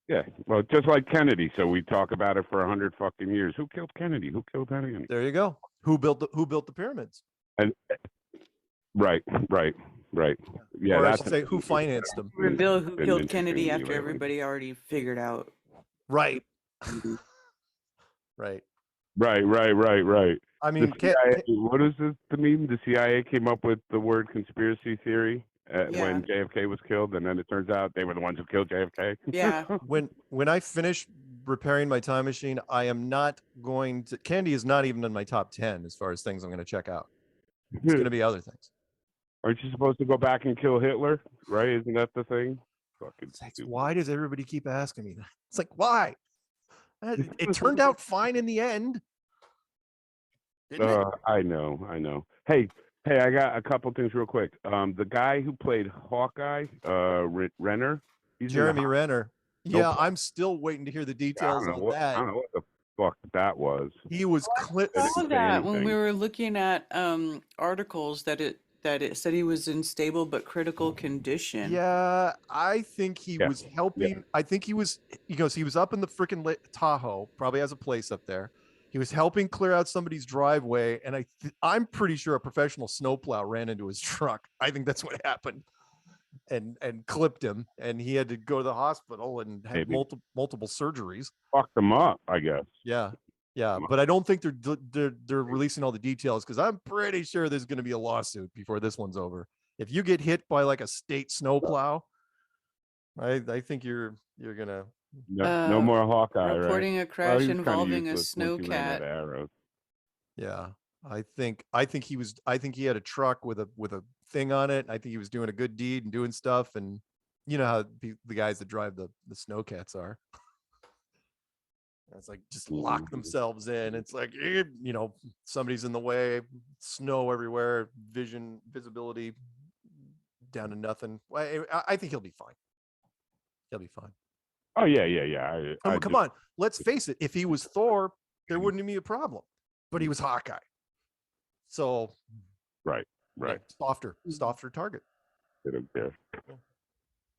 Yeah. Well, just like Kennedy. So we talk about it for 100 fucking years. Who killed Kennedy? Who killed Kennedy? There you go. Who built the pyramids? And right. Yeah. Or I should say, who financed them? Bill, who killed Kennedy after everybody already figured out. Right. Right. Right. I mean, what is this to mean? The CIA came up with the word conspiracy theory when JFK was killed, and then it turns out they were the ones who killed JFK. Yeah. When I finish repairing my time machine, I am not going to. Candy is not even in my top 10 as far as things I'm going to check out. It's going to be other things. Aren't you supposed to go back and kill Hitler? Right? Isn't that the thing? Fucking stupid. Why does everybody keep asking me that? It's like, why? It turned out fine in the end. I know. Hey, I got a couple things real quick. The guy who played Hawkeye, Renner. Jeremy Renner. Yeah, I'm still waiting to hear the details on that. I don't know what the fuck that was. He was I saw that when we were looking at articles that it said he was in stable but critical condition. Yeah, I think he was helping. Yeah. I think he was up in the freaking Tahoe, probably has a place up there. He was helping clear out somebody's driveway, and I'm pretty sure a professional snowplow ran into his truck. I think that's what happened, and clipped him, and he had to go to the hospital and had multiple surgeries. Fucked him up, I guess. Yeah, but I don't think they're releasing all the details because I'm pretty sure there's going to be a lawsuit before this one's over. If you get hit by like a state snowplow, I think you're gonna. No more Hawkeye. Reporting right? a crash he was kinda involving a useless once he ran out snowcat. of arrows. Yeah, I think he had a truck with a thing on it. I think he was doing a good deed and doing stuff, and you know how the guys that drive the snowcats are. It's like just lock themselves in. It's like, somebody's in the way, snow everywhere, visibility down to nothing. I think he'll be fine. He'll be fine. Oh yeah. Come on, let's face it. If he was Thor, there wouldn't be a problem. But he was Hawkeye, so right. Softer target. They don't care.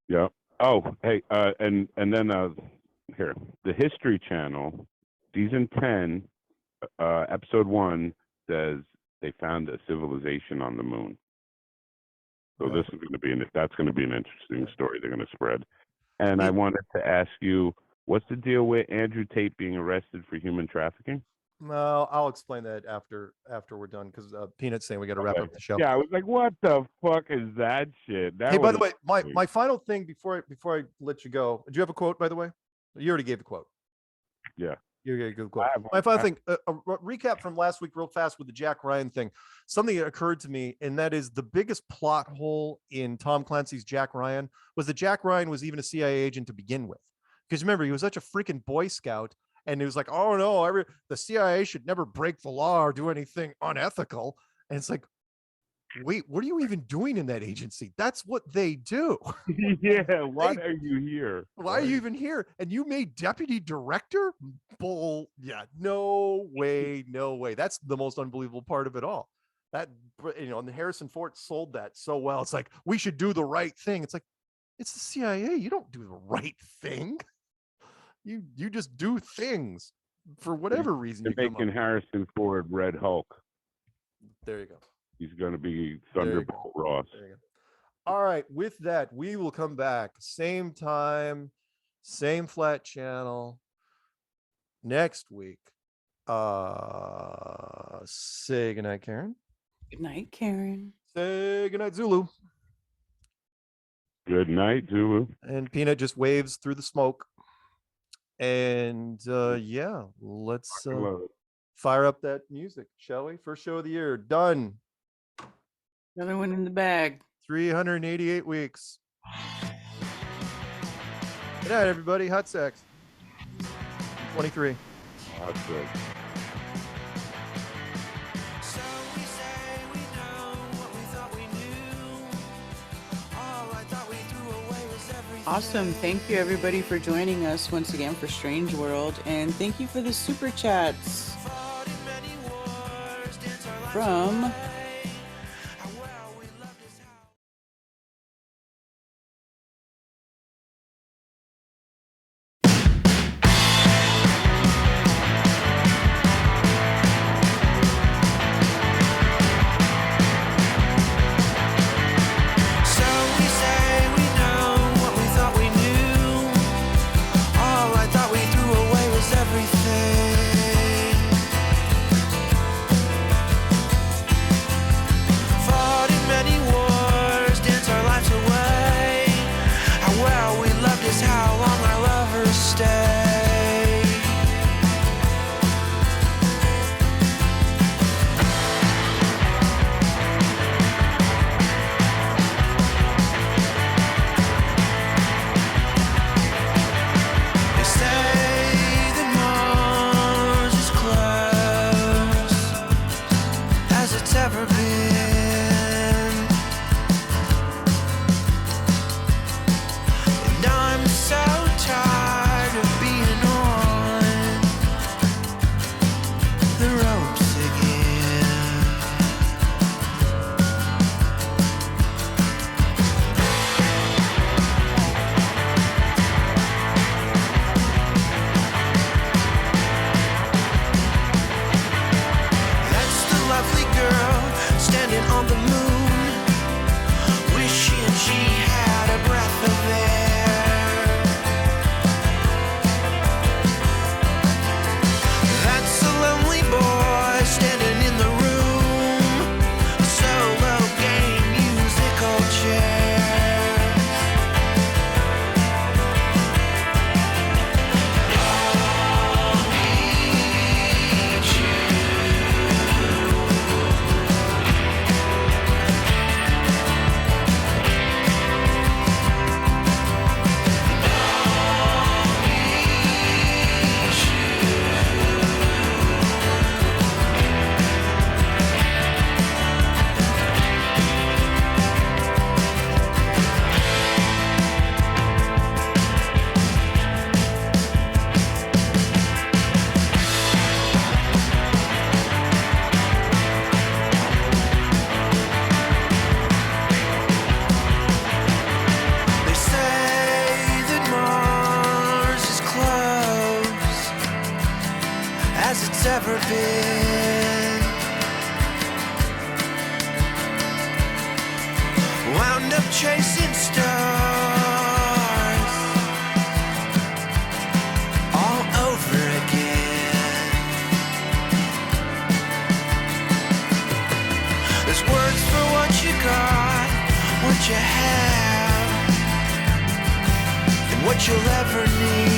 Yeah. Oh, hey, and then here, the History Channel, season 10, episode 1 says they found a civilization on the moon. So this is going to be that's going to be an interesting story they're going to spread. And I wanted to ask you, what's the deal with Andrew Tate being arrested for human trafficking? Well, I'll explain that after we're done because Peanut's saying we got to wrap up the show. Yeah, I was like, what the fuck is that shit? Hey, by the way, my final thing before I let you go, do you have a quote, by the way? You already gave the quote. Yeah. You gave a good quote. My final thing, a recap from last week real fast with the Jack Ryan thing. Something that occurred to me, and that is the biggest plot hole in Tom Clancy's Jack Ryan was that Jack Ryan was even a CIA agent to begin with. Because remember, he was such a freaking Boy Scout, and it was like, oh no, the CIA should never break the law or do anything unethical. And it's like, wait, what are you even doing in that agency? That's what they do. Yeah, why are you here? Why are you even here? And you made deputy director? Bull. Yeah, no way. That's the most unbelievable part of it all. That, and Harrison Ford sold that so well. It's like, we should do the right thing. It's like, it's the CIA. You don't do the right thing. You just do things for whatever reason. They're making Harrison Ford Red Hulk. There you go. He's going to be Thunderbolt Ross. There you go. All right. With that, we will come back. Same time, same flat channel next week. Say goodnight, Karen. Good night, Karen. Say goodnight, Zulu. Good night, Zulu. And Peanut just waves through the smoke. And yeah, let's fire up that music, shall we? First show of the year. Done. Another one in the bag. 388 weeks. Good night, everybody. Hot sex. 23. Hot sex. Awesome. Thank you, everybody, for joining us once again for Strange World. And thank you for the super chats from as it's ever been. Wound up chasing stars all over again. There's words for what you got, what you have, and what you'll ever need.